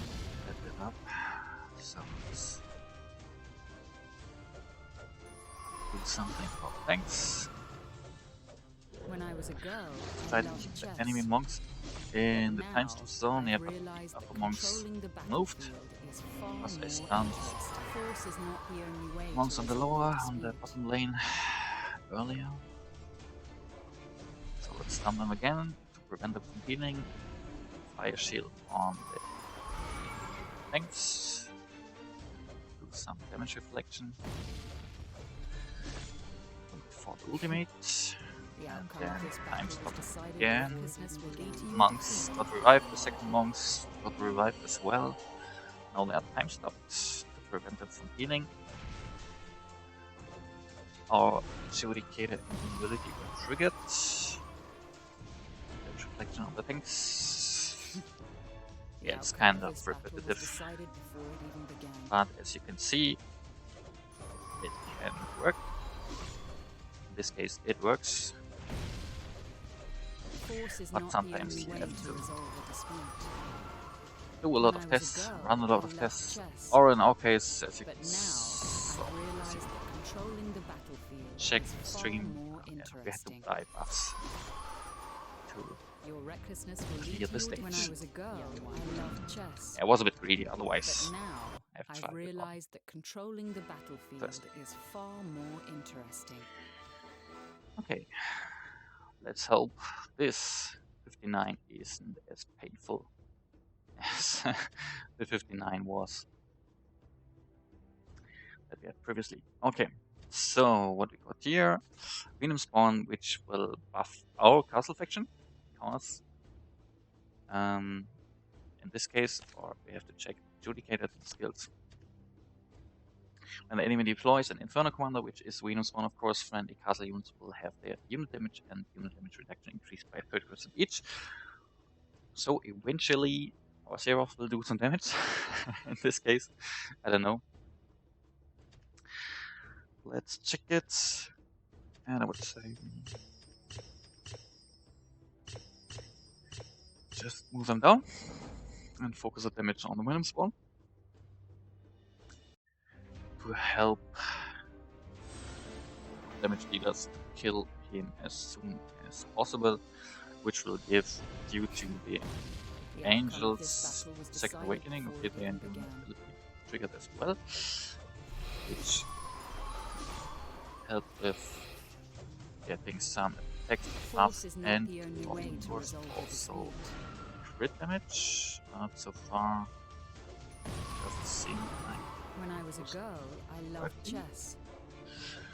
Set it up. So let's do something for thanks. When I was a girl, Try to keep the enemy monks in the times 2 zone. Yeah, but the upper monks moved because they stunned monks on the lower, on the bottom lane earlier. So let's stun them again to prevent them from healing. Fire shield on the tanks. Do some damage reflection. For the ultimate. And then time stop again. Monks got revived, the second monks got revived as well. Now they are time stopped to prevent them from healing. Our Judicator invulnerability got triggered. Damage reflection other things. The Yeah, it's outcome kind of of this battle was repetitive, decided before it even began. but as you can see, it can work. In this case, it works, Force is but not the sometimes only you way have to to resolve a dispute. do a When lot I of was a tests, girl, run a lot I of loved tests, chess. or in our case, as you But can now I've realized that controlling the battlefield check is the far stream, more we had to interesting. buy buffs to Your recklessness will lead clear to the your stage. When I was a girl, I loved chess. I was a bit greedy, But otherwise now I've I've tried it on realized that controlling the battlefield first. is far more interesting. Okay, let's hope this 59 isn't as painful as the 59 was that we had previously. Okay, so what we got here, Venom Spawn, which will buff our castle faction, because in this case, or we have to check Judicated skills. When the enemy deploys an Inferno Commander, which is Venom Spawn, of course, friendly castle units will have their unit damage and unit damage reduction increased by 30% each. So eventually, our Seraph will do some damage. In this case, I don't know. Let's check it. And I would say just move them down and focus the damage on the Venom Spawn to help damage dealers kill him as soon as possible, which will give, due to the The outcome of this Angel's battle was Second decided Awakening, before okay, it the even end began. ability triggered as well, which help with getting some attack buff Force is not and the only of way to course resolve a also dispute. crit damage. But so far doesn't seem like When I was a girl, I loved working. chess.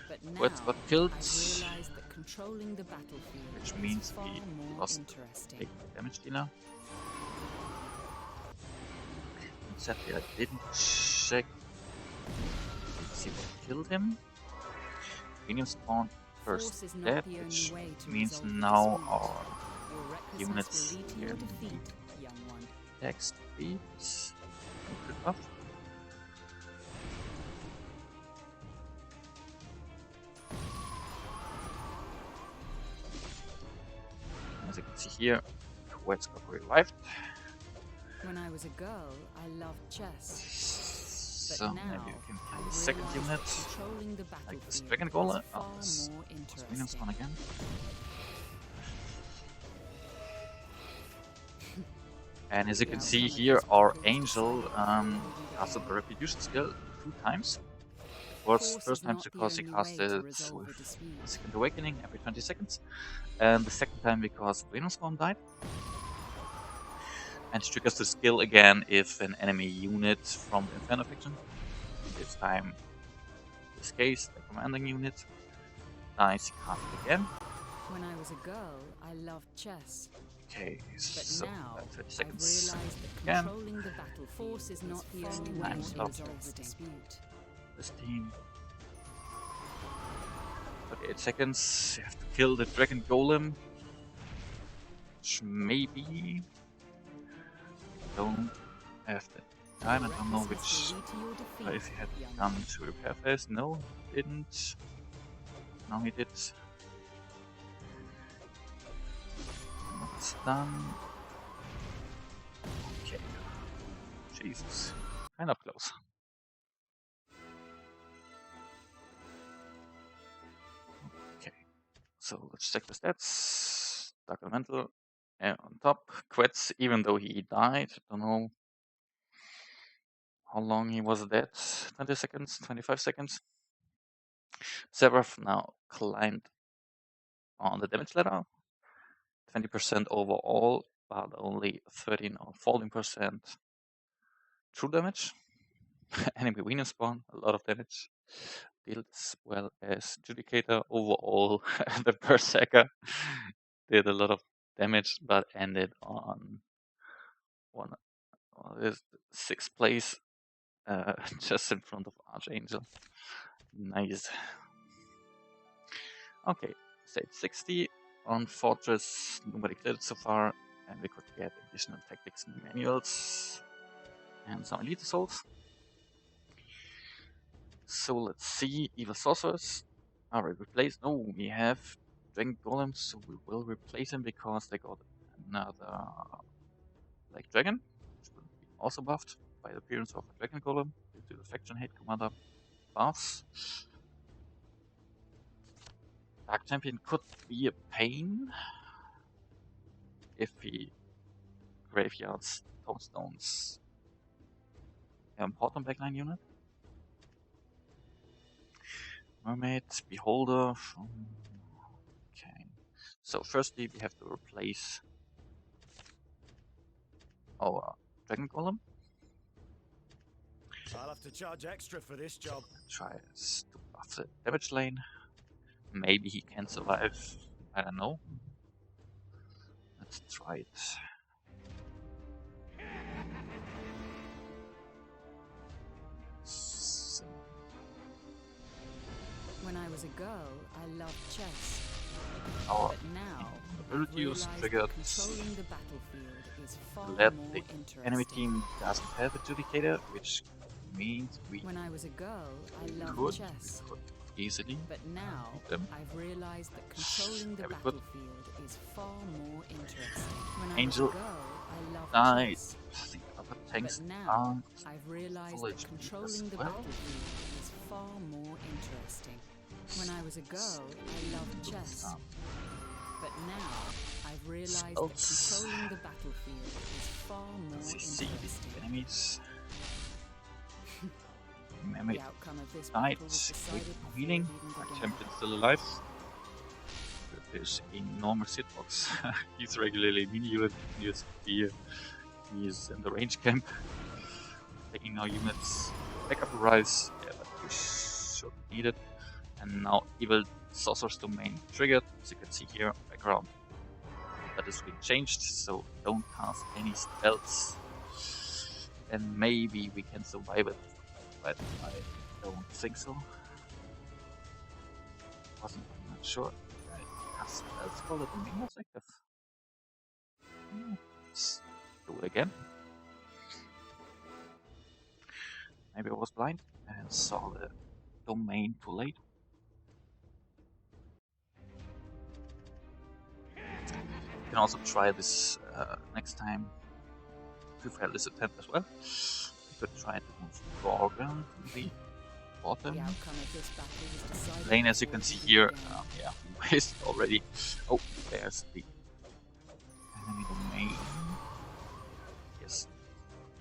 But now Quetz got killed, I've realized that controlling the battlefield which is means far we more lost interesting. big damage dealer. And sadly, I didn't check to see what killed him. Venom Spawn first Force is not dead, the only which way to means resolve a now dispute. our Your recklessness units will lead to your can defeat, young one. attack speeds and crit buff. As you can see here, Quetz got revived. When I was a girl, I loved chess. But So now maybe we can kill I've the second realized unit, that controlling the like this battlefield Dragon is Golem. far Oh, this more was Venom interesting. Spawn again. And as you The can see outcome of here, this our battle was Angel decided before it even casted began. the Retribution skill 2 times. It was Force first is time not the because he only cast way to it resolve a with dispute. Second Awakening every 20 seconds, and the second time because Venom Spawn died. And triggers the skill again if an enemy unit from the Inferno faction, in this time, in this case, the commanding unit, dies, he casts it again. When I was a girl, I loved chess. Okay, But so now 30 I've seconds realized that again. controlling the battlefield Force is not the only way Time to stop. resolve a dispute. This team. 38 seconds, you have to kill the Dragon Golem, which maybe don't have the time. I don't know which. If he had gone to repair phase, no, he didn't. Now he did. It's done. Okay. Jesus, kind of close. Okay, so let's check the stats. Dark Elemental. And on top, Quetz, even though he died, don't know how long he was dead. 20 seconds, 25 seconds. Seraph now climbed on the damage ladder. 20% overall, but only 13 or 14% true damage. Enemy Venus spawn, a lot of damage. Dealt as well as Judicator. Overall, the Berserker did a lot of damage, but ended on one, this 6th place, just in front of Archangel. Nice. Okay, stage 60 on Fortress. Nobody cleared it so far, And we could get additional tactics manuals and some elite assaults. So let's see, evil sorcerers are replaced. No, we have dragon golems, so we will replace them because they got another like dragon, which will be also buffed by the appearance of a dragon golem due to the faction hate commander buffs. Dark champion could be a pain if he graveyards tombstones. Important backline unit. Mermaid, beholder. Okay. So firstly, we have to replace our dragon golem. I'll have to charge extra for this job. Tries to buff the damage lane. Maybe he can survive. I don't know. Let's try it. So, When I was a girl, I loved chess. our But now, ability was realized triggered. that controlling the battlefield is far Let more the interesting. enemy team doesn't have adjudicator, which means we When I was a girl, I loved could chess. easily. But now, beat them. I've realized that controlling the Yeah, we could. battlefield is far more interesting. When Angel I was a girl, I loved died. chess. The other tanks But now, are I've realized full that HP controlling as the well. battlefield is far more interesting. When I was a girl, I loved chess. But now, I've realized that Spells. controlling the battlefield is far more CC interesting. enemies. The Mermaid outcome of this died battle was with decided no before healing. it even Our began. champion still alive. With his enormous hitbox. He's regularly mini unit. He's in the range camp. Taking our units. Backup arrives. Yeah, but we should need it. And now evil sorcerer's domain triggered. As you can see here, background. That has been changed, so don't cast any spells. And maybe we can survive it, but I don't think so. I'm not sure. I cast spells while the domain was active. Let's do it again. Maybe I was blind and saw the domain too late. You can also try this next time to fail this attempt as well. You could try to move Gorgon to the bottom The outcome of this battle was decided lane, as you before can it see even here. began. Yeah, we wasted already. Oh, there's the enemy domain. Yes,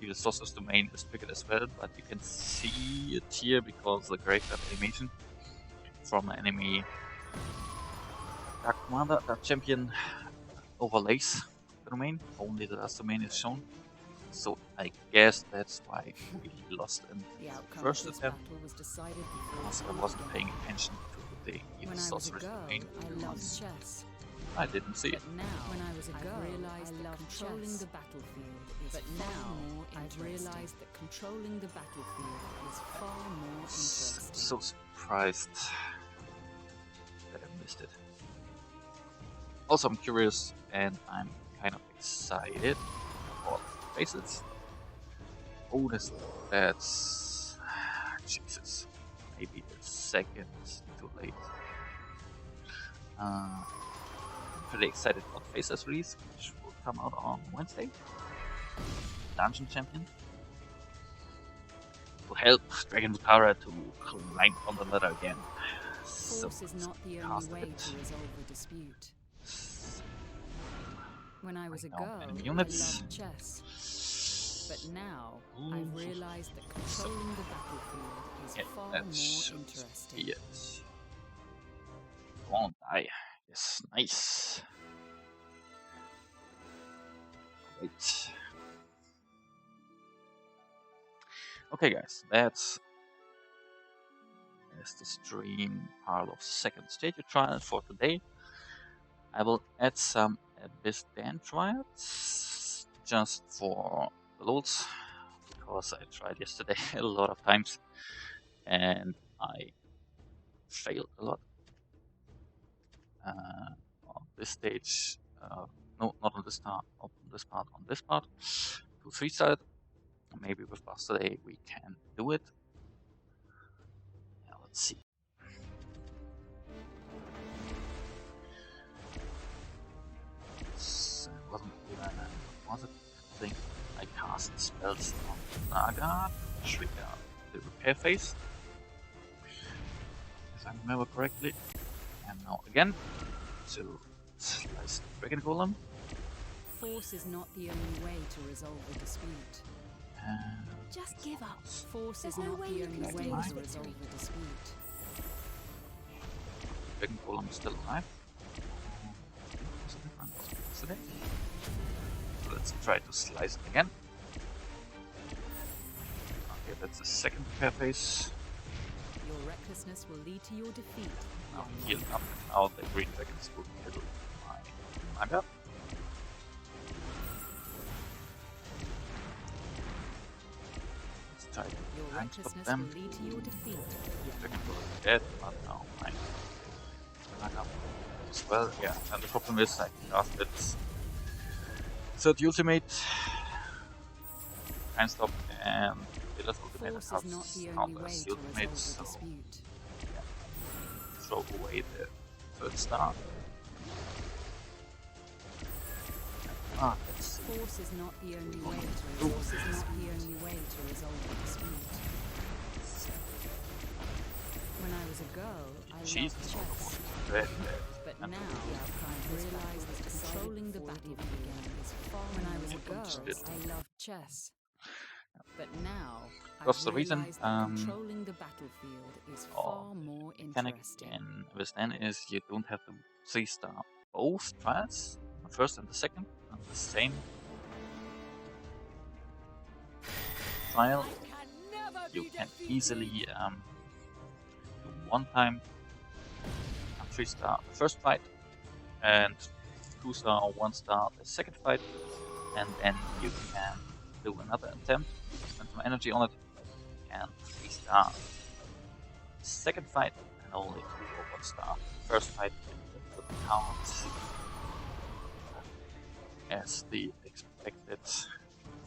the sorcerer's domain is triggered as well, but you can see it here because the graveyard animation from the enemy Dark Commander, Dark Champion overlays the domain. Only the last domain is shown. So I guess that's why we lost in The outcome first of this attempt, battle was decided before because it I even wasn't began. paying attention to the evil When I was a sorcerer's girl, domain. I loved because chess. I didn't see it. But now, when I was a girl, realized that controlling the battlefield is far more interesting. I've realized that controlling the battlefield is far more interesting. So surprised that I missed it. Also, I'm curious and I'm kind of excited for faces. Oh, that's Jesus. Maybe a second too late. I'm pretty excited about Faces release, which will come out on Wednesday. Dungeon Champion. To help Dragon Tara to climb on the ladder again. Force is not the only way to resolve a dispute. When I was a Now, girl, enemy I units. loved chess. But now, I've realized that controlling the battlefield is far that more should interesting. be it. Won't die. Yes, nice. Great. Okay, guys, that's the stream part of second stadio trial for today. I will add some Abyss Dan trials just for the loads, because I tried yesterday a lot of times and I failed a lot. On this stage, no, not on this this part, on this part, to 3-star it. Maybe with Buster Day we can do it. Yeah, let's see. It wasn't even, what was it? I think I cast spells on Naga to trigger the repair phase, if I remember correctly. And now again to slice the Dragon Golem. Force is not the only way to resolve a dispute. Just give up. Force is not the only way to resolve a dispute. Dragon Golem is still alive. What's the difference? Today? So let's try to slice it again. Okay, that's the second repair phase. Your recklessness will lead to your defeat. Now healed up. Now the green dragons will kill my Naga. Let's try to Your time stop recklessness them. will lead to your defeat. Dragon Golem is dead, but now my Naga as well. Yeah, and the problem is I cast it third ultimate, time stop, and the last ultimate Force has is not the only counter way to ultimate, resolve so a dispute. yeah, throw away the third star. Let's see. Force is not the only way to Force is not the only way to resolve a dispute. When I was a girl, I Jesus, loved chess. red, But and now I realize that controlling the battlefield is far. When I was a girl, I loved chess. But now What's the I reason? realize that controlling the battlefield is far more mechanic interesting. in Western is you don't have to 3-star both trials, the first and the second, on the same trial. You can easily do one time 3-star the first fight and 2-star or 1-star the second fight, and then you can do another attempt, spend some energy on it, and 3-star second fight and only 2 or 1-star first fight. That would count as the expected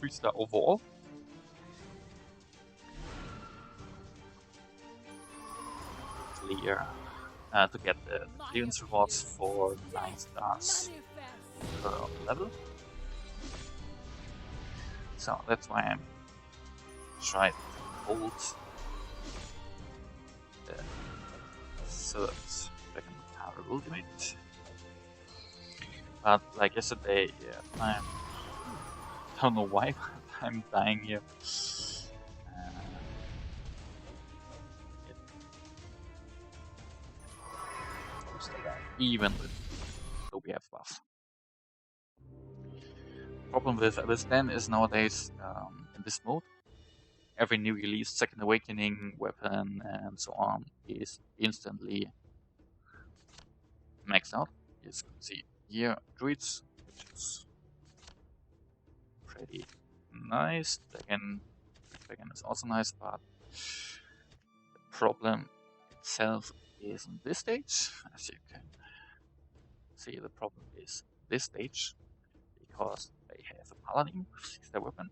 3-star overall. Clear to get the clearance rewards for 9 stars per level. So that's why I'm trying to hold the third Dragon Power Ultimate. But like yesterday, yeah, I don't know why I'm dying here. Even with OBF buff. Problem with Abyss then is nowadays in this mode, every new release, Second Awakening, weapon, and so on is instantly maxed out. As you can see here, Druids, which is pretty nice. Dragon is also nice, but the problem itself is in this stage. As you can see, the problem is this stage, because they have a Paladin with 6-star weapon,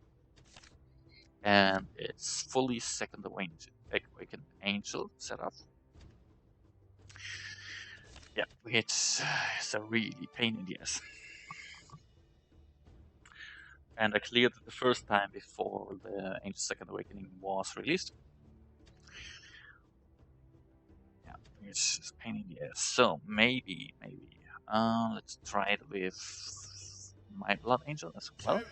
and it's fully Second Awakened Angel setup. Yeah, which is a really pain in the ass. And I cleared it the first time before the Angel Second Awakening was released. Yeah, which is a pain in the ass. So maybe, let's try it with my Blood Angel as well.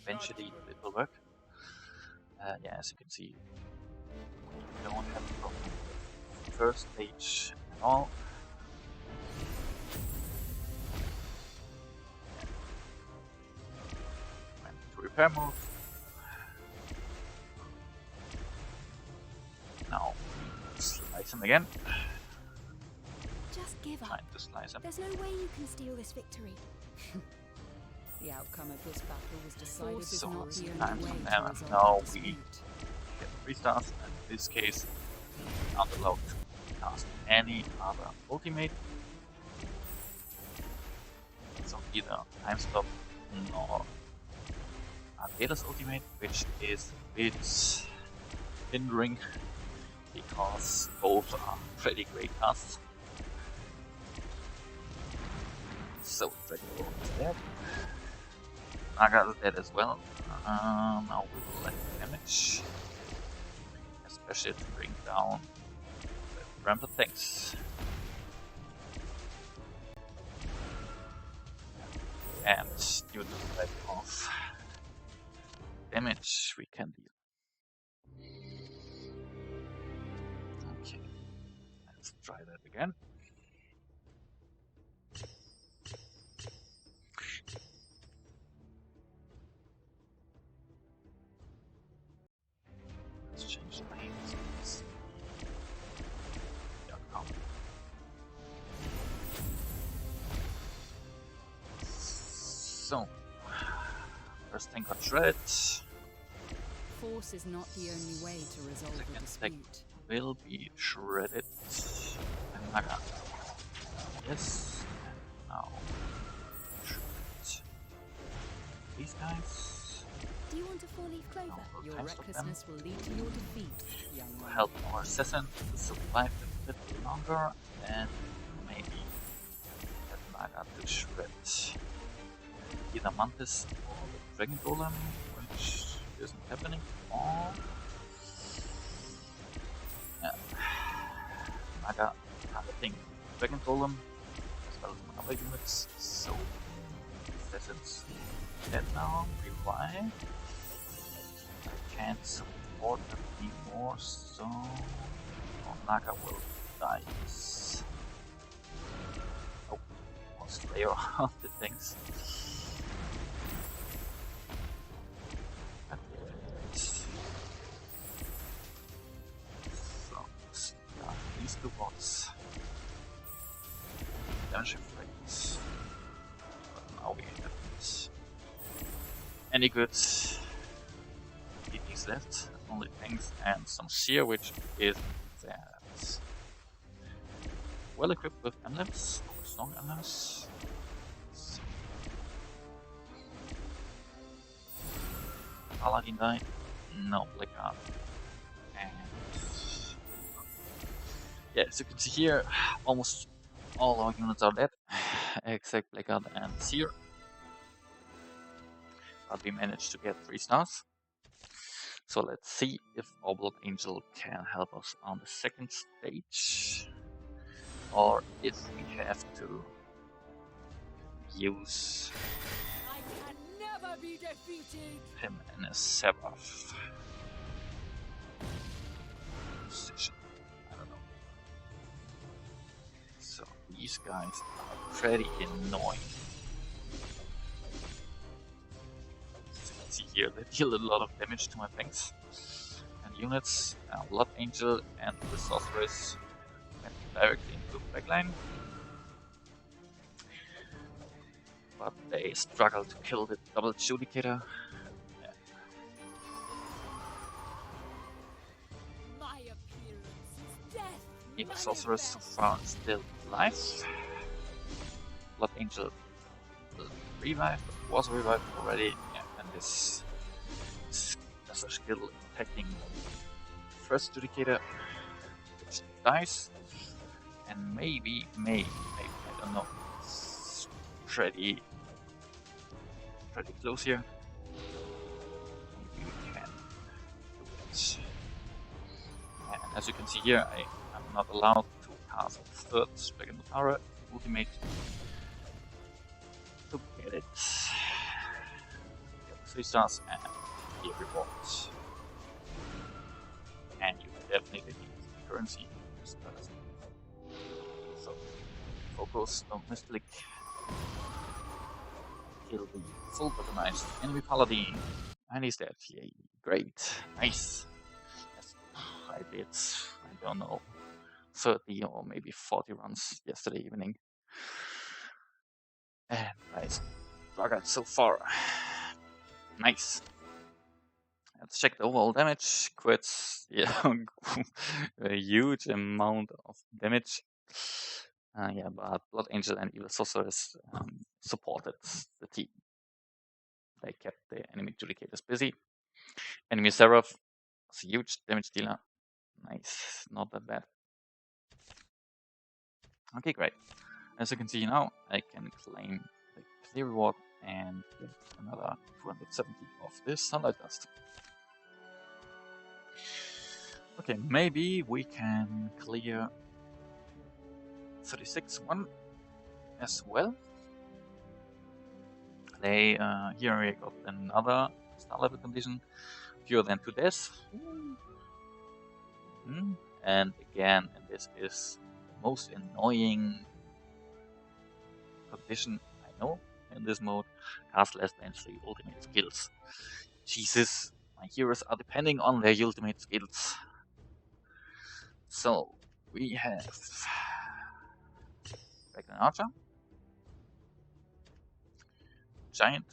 Eventually it will work. Yeah, as you can see, we don't have a problem with the first stage at all. Went to repair mode. Now slice him again. Just give up. Trying to slice him. There's no way you can steal this victory. The outcome of this battle was decided Force is is not the not only way the to only resolve Now a we dispute. get 3 stars, and in this case, not allowed to cast any other ultimate. So either time stop nor Arcada's ultimate, which is a bit hindering because both are pretty great casts. So Stronghold is dead. Naga is dead as well. Now we will let damage, especially to bring down the rampant tanks. And due to the lack of damage we can deal. Okay, let's try that again. Let's change the names. Yeah, come. So, first thing got shredded. Force is not the only way to resolve a Second dispute. will be shredded. And Naga. Yes. Now shred these guys. Do you want a four-leaf clover? Now we'll Your time stop them. recklessness will lead to your defeat, young To one. help our assassin to survive a bit longer and maybe get Naga to shred either Mantis or the Dragon Golem, which isn't happening. Or yeah, Naga targeting Dragon Golem as well as other units. So assassins dead now, revive. I can't support them anymore, so Naga will die. Oh, one Slayer of the things. So, yeah, these two bots. Damage effects. But now we haven't any good DPs left. Only tanks and some seer, which is that. Well equipped with emblems, strong emblems. Paladin died. No, Blackguard. And yeah, as you can see here, almost all our units are dead, except Blackguard and Seer. But we managed to get 3 stars. So let's see if our Blood Angel can help us on the second stage, or if we have to use I can never be defeated. him in a Sabbath position. I don't know. So these guys are pretty annoying. As you can see here, they deal a lot of damage to my tanks and units. Blood Angel and the Sorceress went directly into the backline. But they struggle to kill the double Judicator. My appearance is death. Evil Sorceress so far still alive. Blood Angel revived, was revived already, yeah, and this does a skill attacking first Judicator, which dies, and maybe, I don't know, it's pretty close here. Maybe we can do it. And as you can see here, I am not allowed to cast a third Dragon Power ultimate to get it. Get 3 stars and here rewards. And you definitely need currency in this person. So focus, don't misclick. Kill the full weaponized enemy paladin. And he's dead. Yay, great. Nice. Yes, I did, I don't know, 30 or maybe 40 runs yesterday evening. And I struggled so far. Nice. Let's check the overall damage. Quits, yeah, a huge amount of damage. Yeah, but Blood Angel and Evil Sorceress supported the team. They kept the enemy Judicators busy. Enemy Seraph is a huge damage dealer. Nice, not that bad. Okay, great. As you can see now, I can claim the clear reward and get another 270 of this sunlight dust. Okay, maybe we can clear 36-1 as well. They here we got another star level condition, fewer than 2 deaths. And again, and this is the most annoying condition I know in this mode, cast less than 3 ultimate skills. Jesus, my heroes are depending on their ultimate skills. So, we have Dragon Archer, Giant,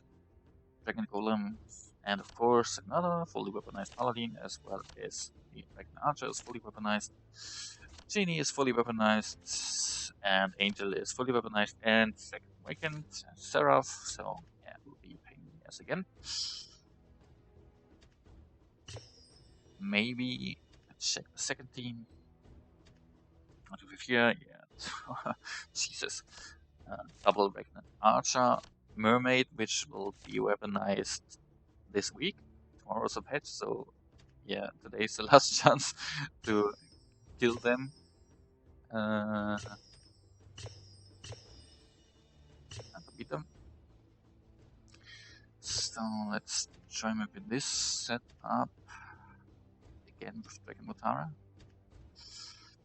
Dragon Golem, and of course another fully weaponized Paladin, as well as the Dragon Archer is fully weaponized. Genie is fully weaponized, and Angel is fully weaponized, and Second Awakened, Seraph, so yeah, it will be a pain in the ass again. Maybe let's check the second team. What do we have here? Yeah, Jesus. Double Regnant Archer, Mermaid, which will be weaponized this week. Tomorrow's a patch, so yeah, today's the last chance to kill them. And to beat them. So let's try maybe this setup again with Dragon Mutara.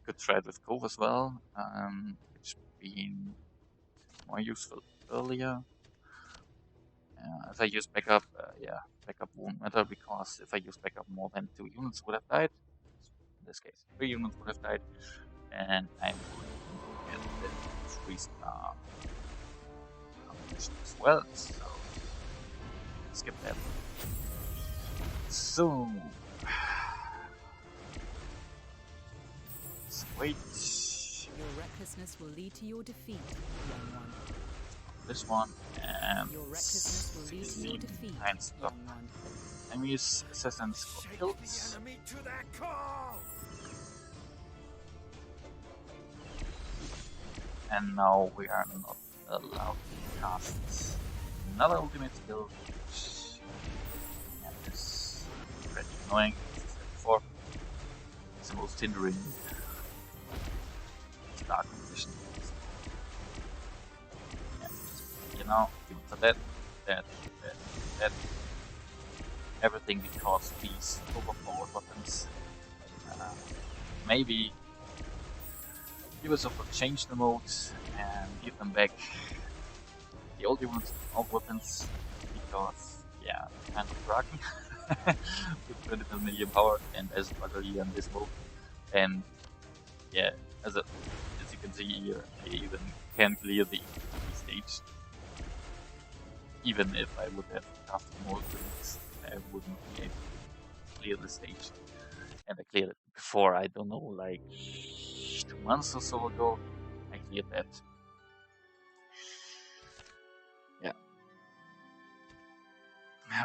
Could try it with Cove as well, which been more useful earlier. If I use backup, backup won't matter because if I use backup, more than 2 units would have died. In this case, 3 units would have died, and I'm going to get the 3-star competition as well. So skip that. So let's wait. Your recklessness will lead to your defeat, young one. This one and Your recklessness will lead to your defeat, stuff. young one. Enemies, assassins got killed. The enemy to their core! And now we are not allowed to cast another ultimate skill. And this is pretty annoying, as I said before. It's the most hindering star condition. And you know, even for that, everything because these overpowered weapons. Maybe Ubisoft will change the modes and give them back the old units of weapons because, yeah, kind of broken with 20 million power and as struggle here in this mode. And yeah, as you can see here, I even can clear the stage. Even if I would have cast more things, I wouldn't be able to clear the stage. And I cleared it before, I don't know, like 2 months or so ago. I cleared that. Yeah.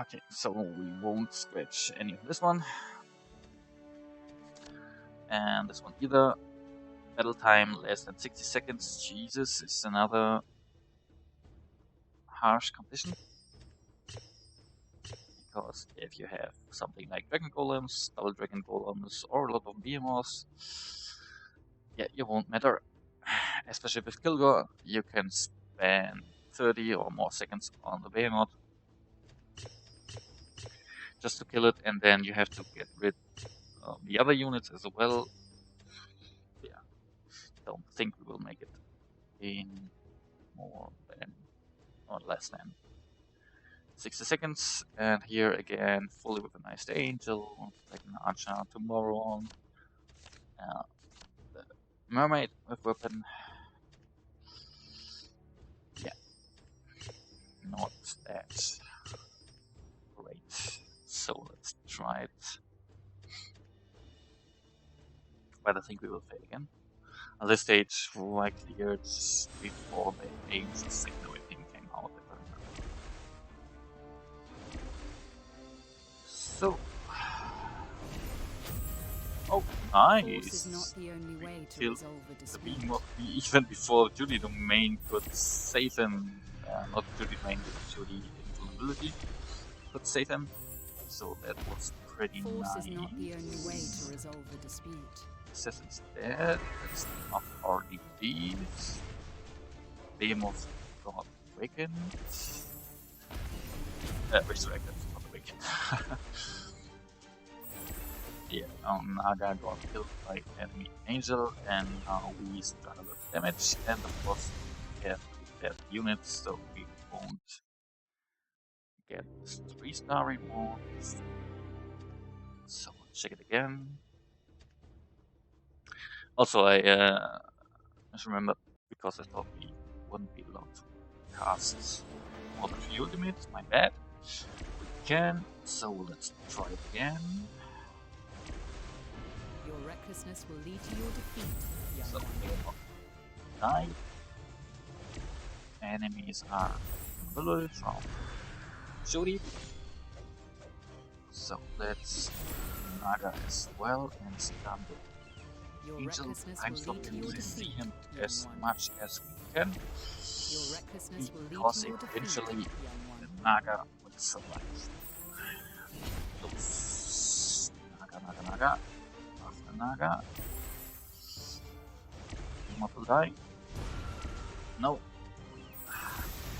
Okay, so we won't scratch any of this one. And this one either. Battle time less than 60 seconds. Jesus, is another harsh condition. Because if you have something like Dragon Golems, Double Dragon Golems, or a lot of behemoths, yeah, it won't matter. Especially with Kilgore, you can spend 30 or more seconds on the behemoth just to kill it, and then you have to get rid of the other units as well. Yeah, don't think we will make it in more than or less than 60 seconds. And here again, fully weaponized Angel, like an Archer tomorrow. The Mermaid with weapon. Yeah, not that great. So let's try it. But I think we will fail again. At this stage, I cleared before the Angel Signal thing came out. If I remember. So, oh, Force is not nice! the only way to Killed resolve a the dispute. beam even before Judy Domain could save him. Not Judy Domain, but Judy Invulnerability could save him. So that was pretty Force nice. is not the only way to resolve a dispute. Assassin's dead. That's not already beat. Behemoth got awakened. Resurrected, not awakened. Yeah, Naga got killed by enemy angel, and now we start a lot of damage, and of course we have to dead units, so we won't get this 3-star reward. So check it again. Also, I just remember, because I thought we wouldn't be allowed to cast more than 3 ultimates, my bad. We can, so let's try it again. Your recklessness will lead to your defeat, young So one. die. Enemies are bullet from Judy. So let's Naga as well and stun the Your Angel. recklessness Time will slot lead to and your see defeat, him young as one. much as we can. Your recklessness will lead Because to your defeat, eventually young the one. Naga will survive. So, Naga. After Naga. Behemoth will die. No.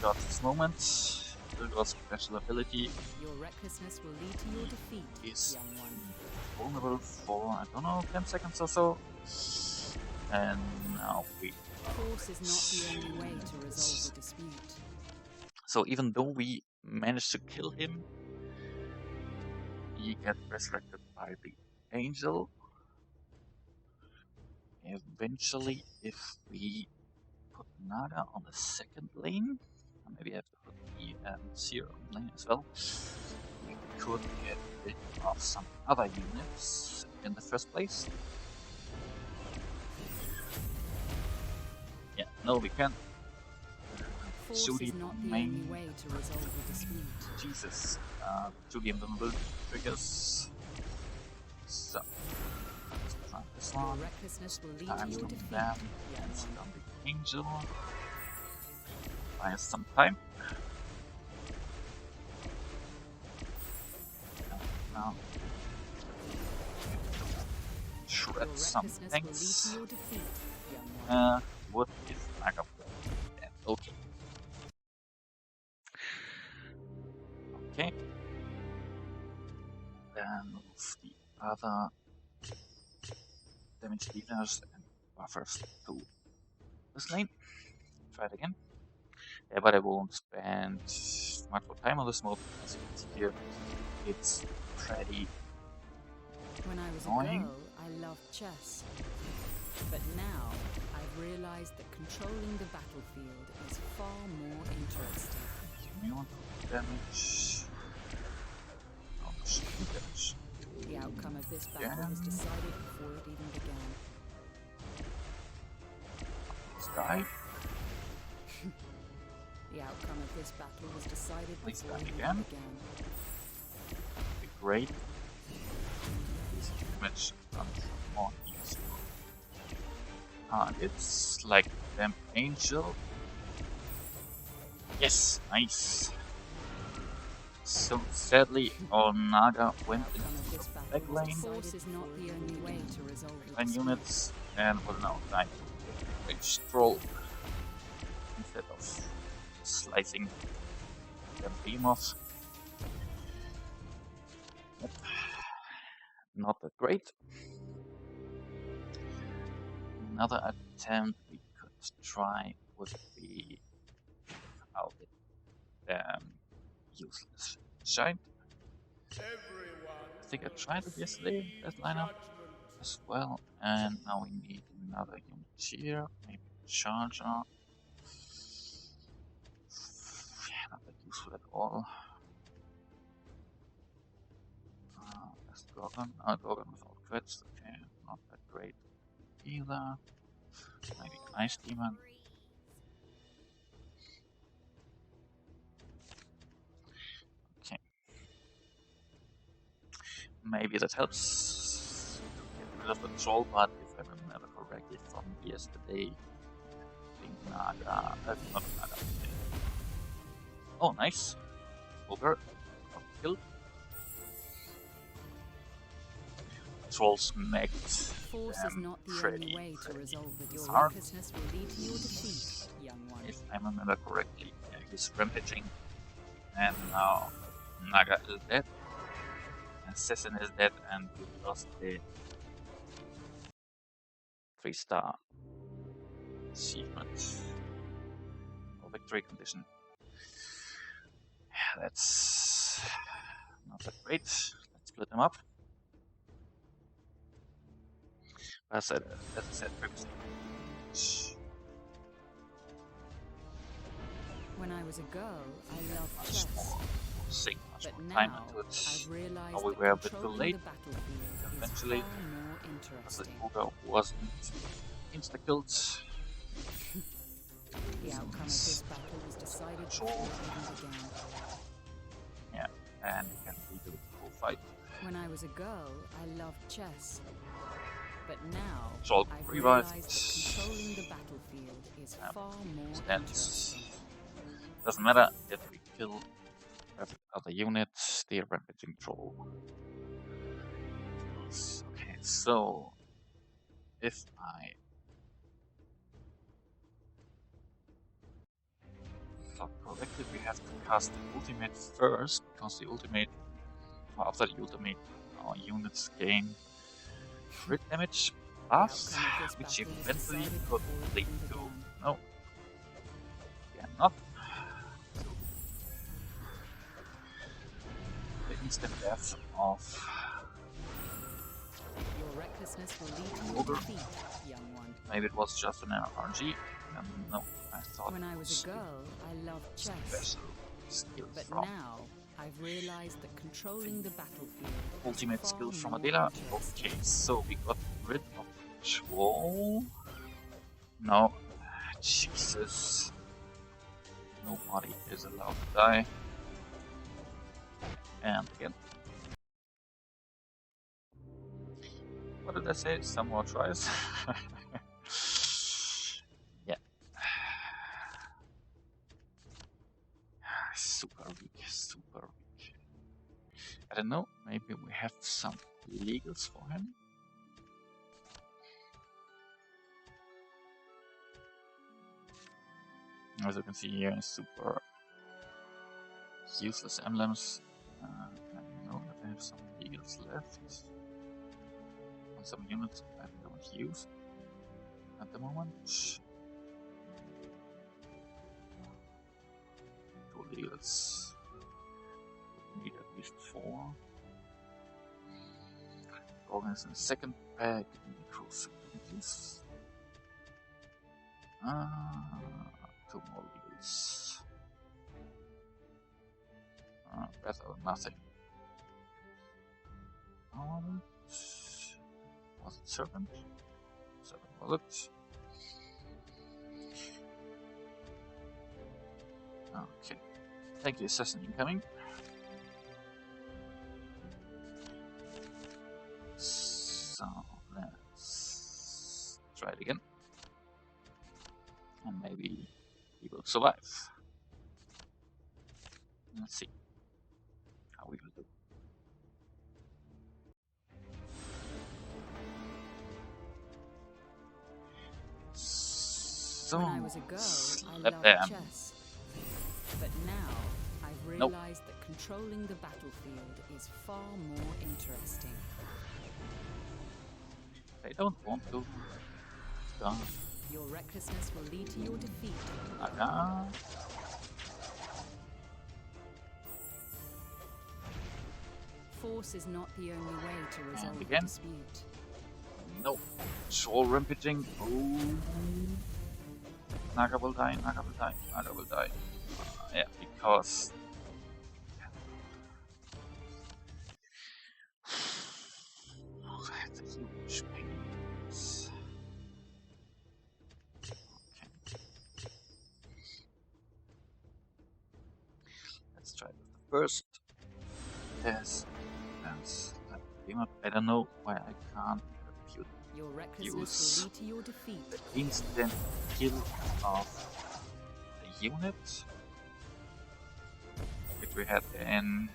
Got this moment. Still got special ability. Your recklessness will lead to your defeat, Is young one. vulnerable for, I don't know, 10 seconds or so. And now we Force is not the only way to resolve a dispute. So even though we managed to kill him, he gets resurrected by the angel. Eventually, if we put Naga on the second lane, maybe I have to put the Zero lane as well, we could get rid of some other units in the first place. Yeah, no, we can't. Force Judy is not the main. only way to resolve a dispute. Jesus, Judy invulnerability triggers. So, let's try this Your one. recklessness will lead to Times your from defeat, them young and one. stun the angel. Buy us some time. And now shred Your some recklessness will lead tanks. to your defeat, young one. What is Naga dead? Okay. Okay. Then move the other damage dealers and buffers to this lane. Try it again. Yeah, but I won't spend much more time on this mode. As you can see here, it's pretty When I was annoying. a girl, I loved chess. But now, I've realized that controlling the battlefield is far more interesting. Immune damage. Oh, shield damage. The outcome of this battle Again. was decided before it even began. This guy. The outcome of this battle was decided Please before die it again. even began. Be great. This damage becomes more useful. It's like them angel. Yes, nice. So sadly, our Naga went The outcome of into this the battle back was lane. Force is not the only way to resolve a 10 dispute. units and will now die to a stroll instead of slicing the behemoth. Yep. Not that great. Another attempt we could try would be out it useless shine. I think I tried it yesterday, that lineup as well, and now we need another unit here, maybe a charger. Not that useful at all. That's Gorgon. Gorgon without crits, okay, not that great either. Maybe Ice Demon. Okay. Maybe that helps to get rid of the troll, but if I remember correctly from yesterday, I think Naga, not Naga. Oh, nice. Ogre. Got killed. Troll smacked. Force is not the only way to resolve it. Your hard. recklessness will lead to your defeat, young one. If I remember correctly, yeah, he's rampaging, and now Naga is dead, Assassin is dead, and we lost the 3-star achievement or victory condition. Yeah, that's not that great. Let's split them up. As I said previously. When I was a girl, I loved chess. Sink much But more time now, into it. I've realized Oh, we that were a bit too controlling late. the battlefield Eventually, is far more because the interesting. Ogre wasn't insta-killed. The outcome of this battle was decided before it even began. Yeah, and we can redo the whole fight. When I was a girl, I loved chess. But now, Troll I've revived. realized that controlling the battlefield is far more That's interesting. doesn't matter if we kill every other unit, the rampaging troll. Okay, so if I thought correctly, we have to cast the ultimate first, because the ultimate, after the ultimate, our units gain crit damage buffs, which eventually could lead to no, not the instant death of Your recklessness will lead to your Ogre. defeat, young one. Maybe it was just an RNG. No, I thought When it I was a girl, I loved chess. special skill But from now, I've realized that controlling the battlefield ultimate is skill far from more Adela. interesting. Okay, so we got rid of Troll. No, Jesus. Nobody is allowed to die. And again. What did I say? Some more tries? Yeah. Super weak, super weak. I don't know, maybe we have some legals for him? As you can see here, super useless emblems. I know that I have some legals left. On some units I don't use at the moment. 2 legals. Need at least 4. Organs in the second pack. Crucibilities. 2 more legals. Better than nothing. Was it Serpent? Serpent was it? Okay. Thank you, Assassin incoming. So let's try it again. And maybe he will survive. Let's see how we will do. So, When I was a girl, I let loved them. chess. But now, I've realized that controlling the battlefield is far more interesting. They don't want to. Done. Your recklessness will lead to your defeat. Naga. Force is not the only way to resolve a again. dispute. No. Troll rampaging. Oh. Naga will die, Naga will die, Naga will die. Yeah, because... That's a huge pain. try with the first. Yes, that's that came up. I don't know why I can't repute Your recklessness use will lead to your defeat. the instant kill of the unit, which we had in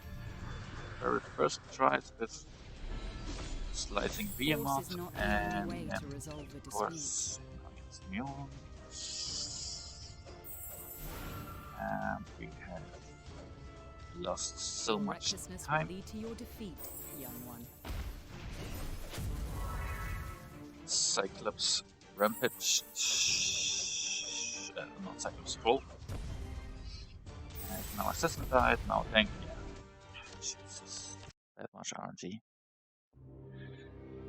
very first tries with slicing Force Behemoth is not the and only way to resolve a of dispute. course against Mule. And we have lost so Your much recklessness time. will lead to your defeat, young one. Cyclops Rampage. Not Cyclops Scroll. And now Assassin died, now Tank. Yeah. Jesus. That much RNG.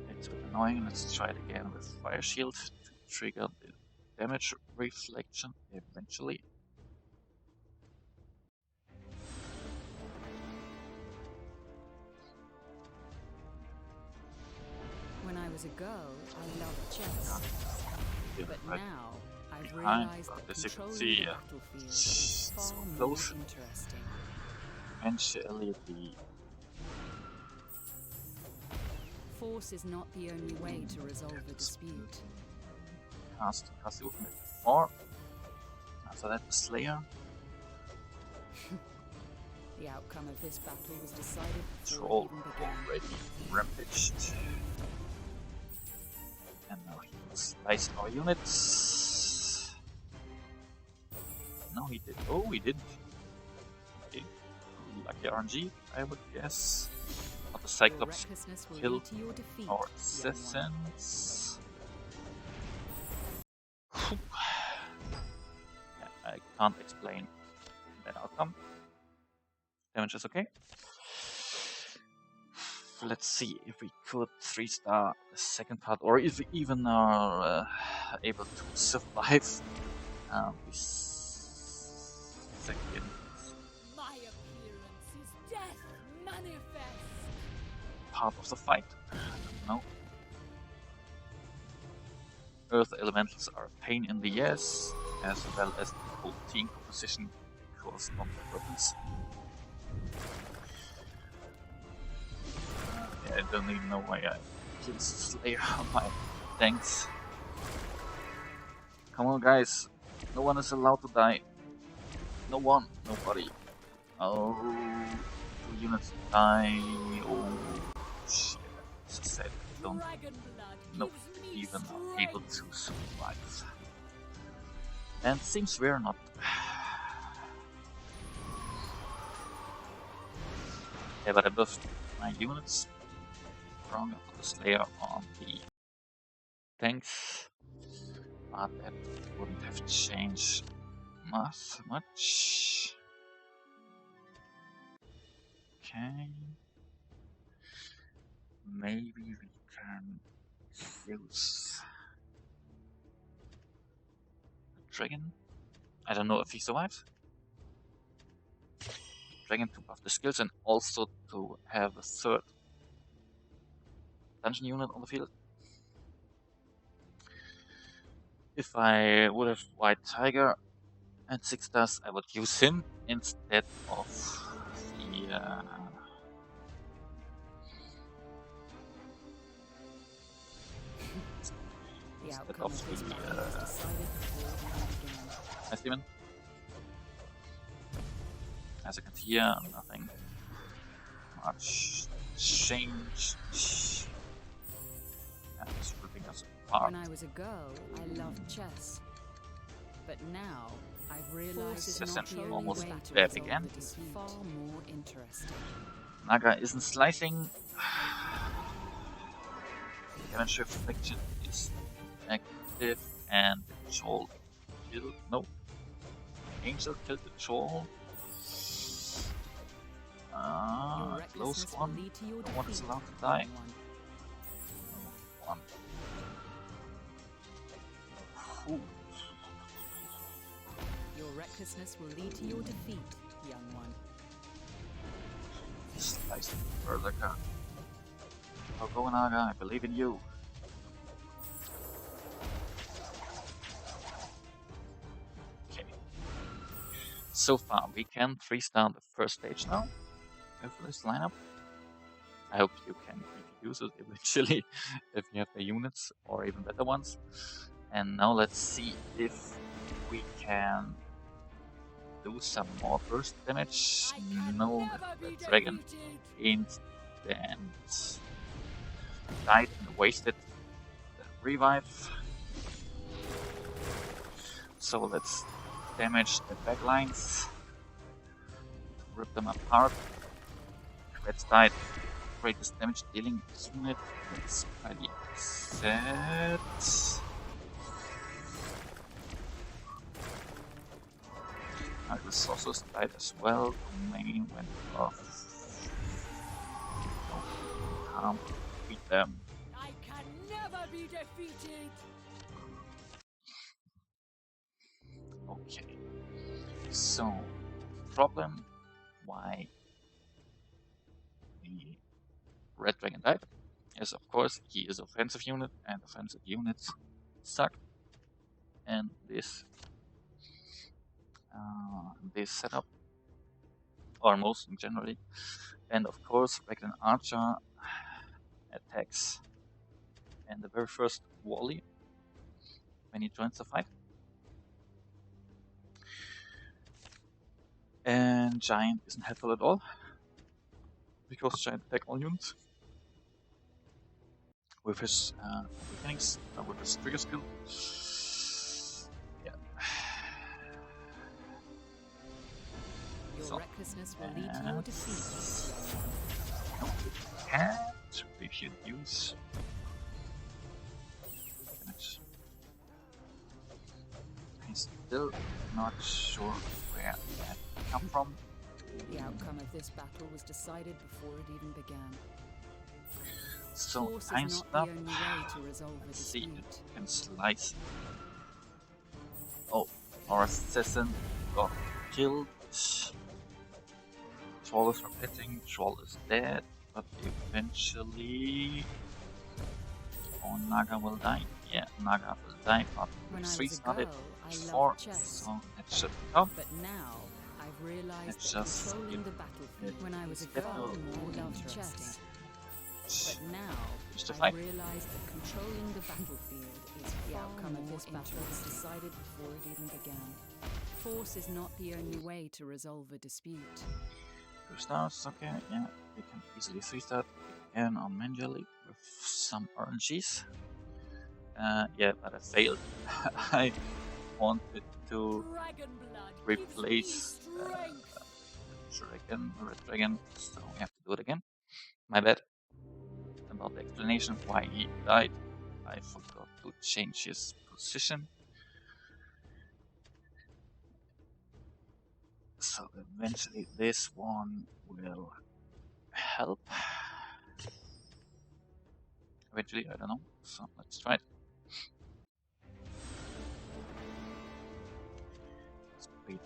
It's a bit annoying. Let's try it again with Fire Shield to trigger the damage reflection eventually. When I was a girl, I loved chess. Yeah, But right now, I've behind, realized but that as you can controlling see, the battlefield is so far more close. interesting. Eventually the Force is not the only way to resolve a dispute. cast the ultimate before. After that, the Slayer. The outcome of this battle was decided before Troll it even began. already rampaged. And now he will slice our units. No, he did. Oh, he didn't. Okay. Lucky RNG, I would guess. But the Your Cyclops recklessness will killed lead to your defeat, our young one. assassins. Phew. Yeah, I can't explain that outcome. Damage is okay. Let's see if we could 3-star the second part, or if we even are able to survive this second My appearance is death manifest. part of the fight. I don't know. Earth elementals are a pain in the ass, as well as the whole team composition because of the weapons. Yeah, I don't even know why I killed Slayer on my tanks. Come on, guys. No one is allowed to die. No one. Nobody. Oh, 2 units die. Oh, shit. As I said, I don't Dragon blood know gives me even are strength. able to survive. And seems we're not. Yeah, but I buffed my units. Wrong, I put the Slayer on the tanks. But that wouldn't have changed much. Okay. Maybe we can use the dragon. I don't know if he survives. Dragon to buff the skills and also to have a third dungeon unit on the field. If I would have White Tiger and 6 stars, I would use him instead of the The instead outcome of of this the battle was decided before it even began. Nice demon. As you can see here, nothing much changed. And it's ripping us apart. When I was a girl, I loved chess. But now, I've realized Force it's is not the essentially only almost way to dead resolve again. the dispute. Far more interesting. Naga isn't slicing. Damage reflection is active and the troll killed. No. Angel killed the troll. Your Close recklessness will one. lead to your No one is defeat, allowed to die. young one. One. Ooh. Your recklessness will lead to your defeat, young one. Slice further gun. Oh, go Naga, I believe in you. Okay. So far, we can 3-star the first stage now with this lineup. I hope you can use it eventually if you have the units or even better ones. And now let's see if we can do some more burst damage. No, the dragon instant died and wasted the revive. So let's damage the backlines, rip them apart. Let's died. Greatest damage dealing unit. Let's ready set. Our resources died as well. Domain went off. No, can't beat them. I can never be defeated. Okay. So, problem why the Red Dragon died is, of course, he is offensive unit, and offensive units suck. And this setup, or most in generally, and of course, Ragnar Archer attacks in the very first volley when he joins the fight. And Giant isn't helpful at all, because Giant attack all units with his mechanics, with his trigger skill. Yeah. Your recklessness will lead to your defeat. And we should use damage. I'm still not sure where that come from. The outcome of this battle was decided before it even began. So Force time is not stop. the only way to resolve a Let's see, dispute. it can slice. Oh, our assassin got killed. Troll is repeating, Troll is dead, but eventually... Oh, Naga will die. Yeah, Naga will die, but we When I was a 3-started girl, I before, loved chess. so that should help. But now, I've realized Let's that just controlling give the battlefield. it When I was a step girl, up. I loved chess. But now, Just a I've fight. realized that controlling the battlefield is the outcome of this battle was decided before it even began. Force is not the only way to resolve a dispute. 2 stars, okay, yeah, we can easily 3-star again on manually with some RNGs. Yeah, but I failed. I wanted to Dragon blood replace gives me strength. Red Dragon, so we have to do it again. My bad. About the explanation of why he died, I forgot to change his position. So eventually this one will help. Eventually, I don't know. So let's try it.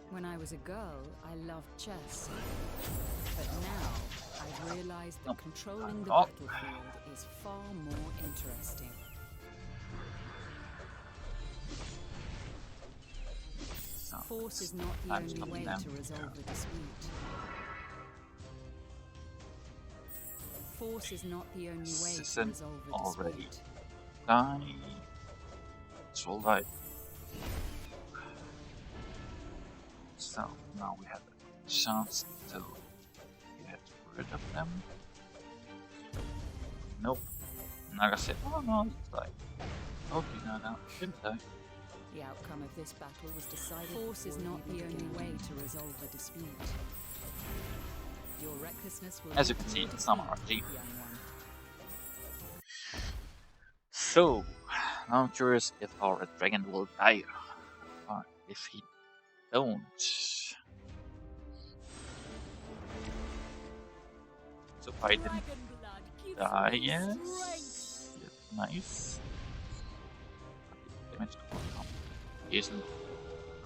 When I was a girl, I loved chess. But now, I've realized that controlling the battlefield is far more interesting. So Force is not the I'm only way stopping to them. resolve a dispute. Force is not the only way to Assassin resolve a already dispute. die. Troll died. So now we have a chance to get rid of them. Nope. Naga said, oh no, let's die. Okay, Naga, didn't die. The outcome of this battle was decided. Force is not the only way to resolve a dispute. Your recklessness will As you lead can to see, your it's not defeat, RNG. young one. So, now I'm curious if our Red Dragon will die. Or if he don't. So I didn't Dragon blood gives die me yet. strength. Yes, nice. Damage to outcome isn't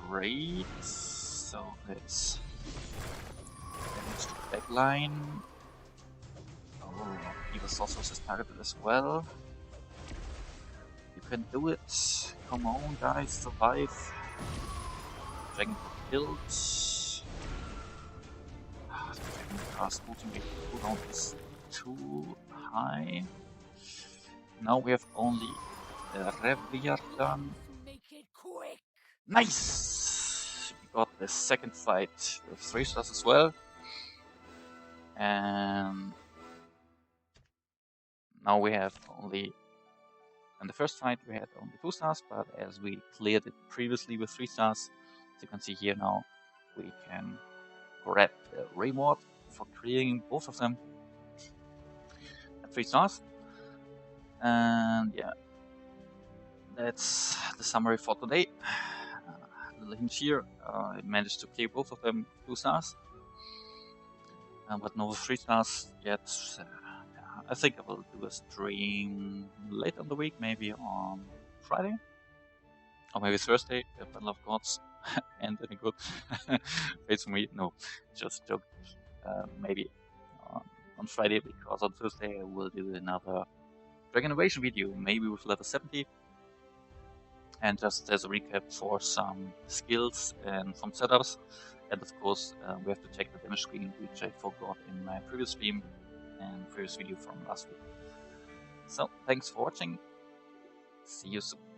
great. So let's damage to backline. Oh, Evil Sorceress is targeted as well. You can do it. Come on, guys, survive. Dragon got killed. fast moving, the cooldown is too high. Now we have only the Revier done. Make it quick. Nice! We got the second fight with 3 stars as well. And now we have only, in the first fight we had only 2 stars, but as we cleared it previously with 3 stars, as you can see here now, we can grab the reward for clearing both of them at 3 stars. And yeah, that's the summary for today. Little hint here, I managed to clear both of them 2 stars, but no 3 stars yet. I think I will do a stream later in the week, maybe on Friday or maybe Thursday if Battle of Gods and any good fates for me. No, just joke. Maybe on Friday, because on Thursday I will do another Dragon Invasion video, maybe with level 70. And just as a recap for some skills and some setups. And of course, we have to check the damage screen, which I forgot in my previous stream and previous video from last week. So, thanks for watching. See you soon.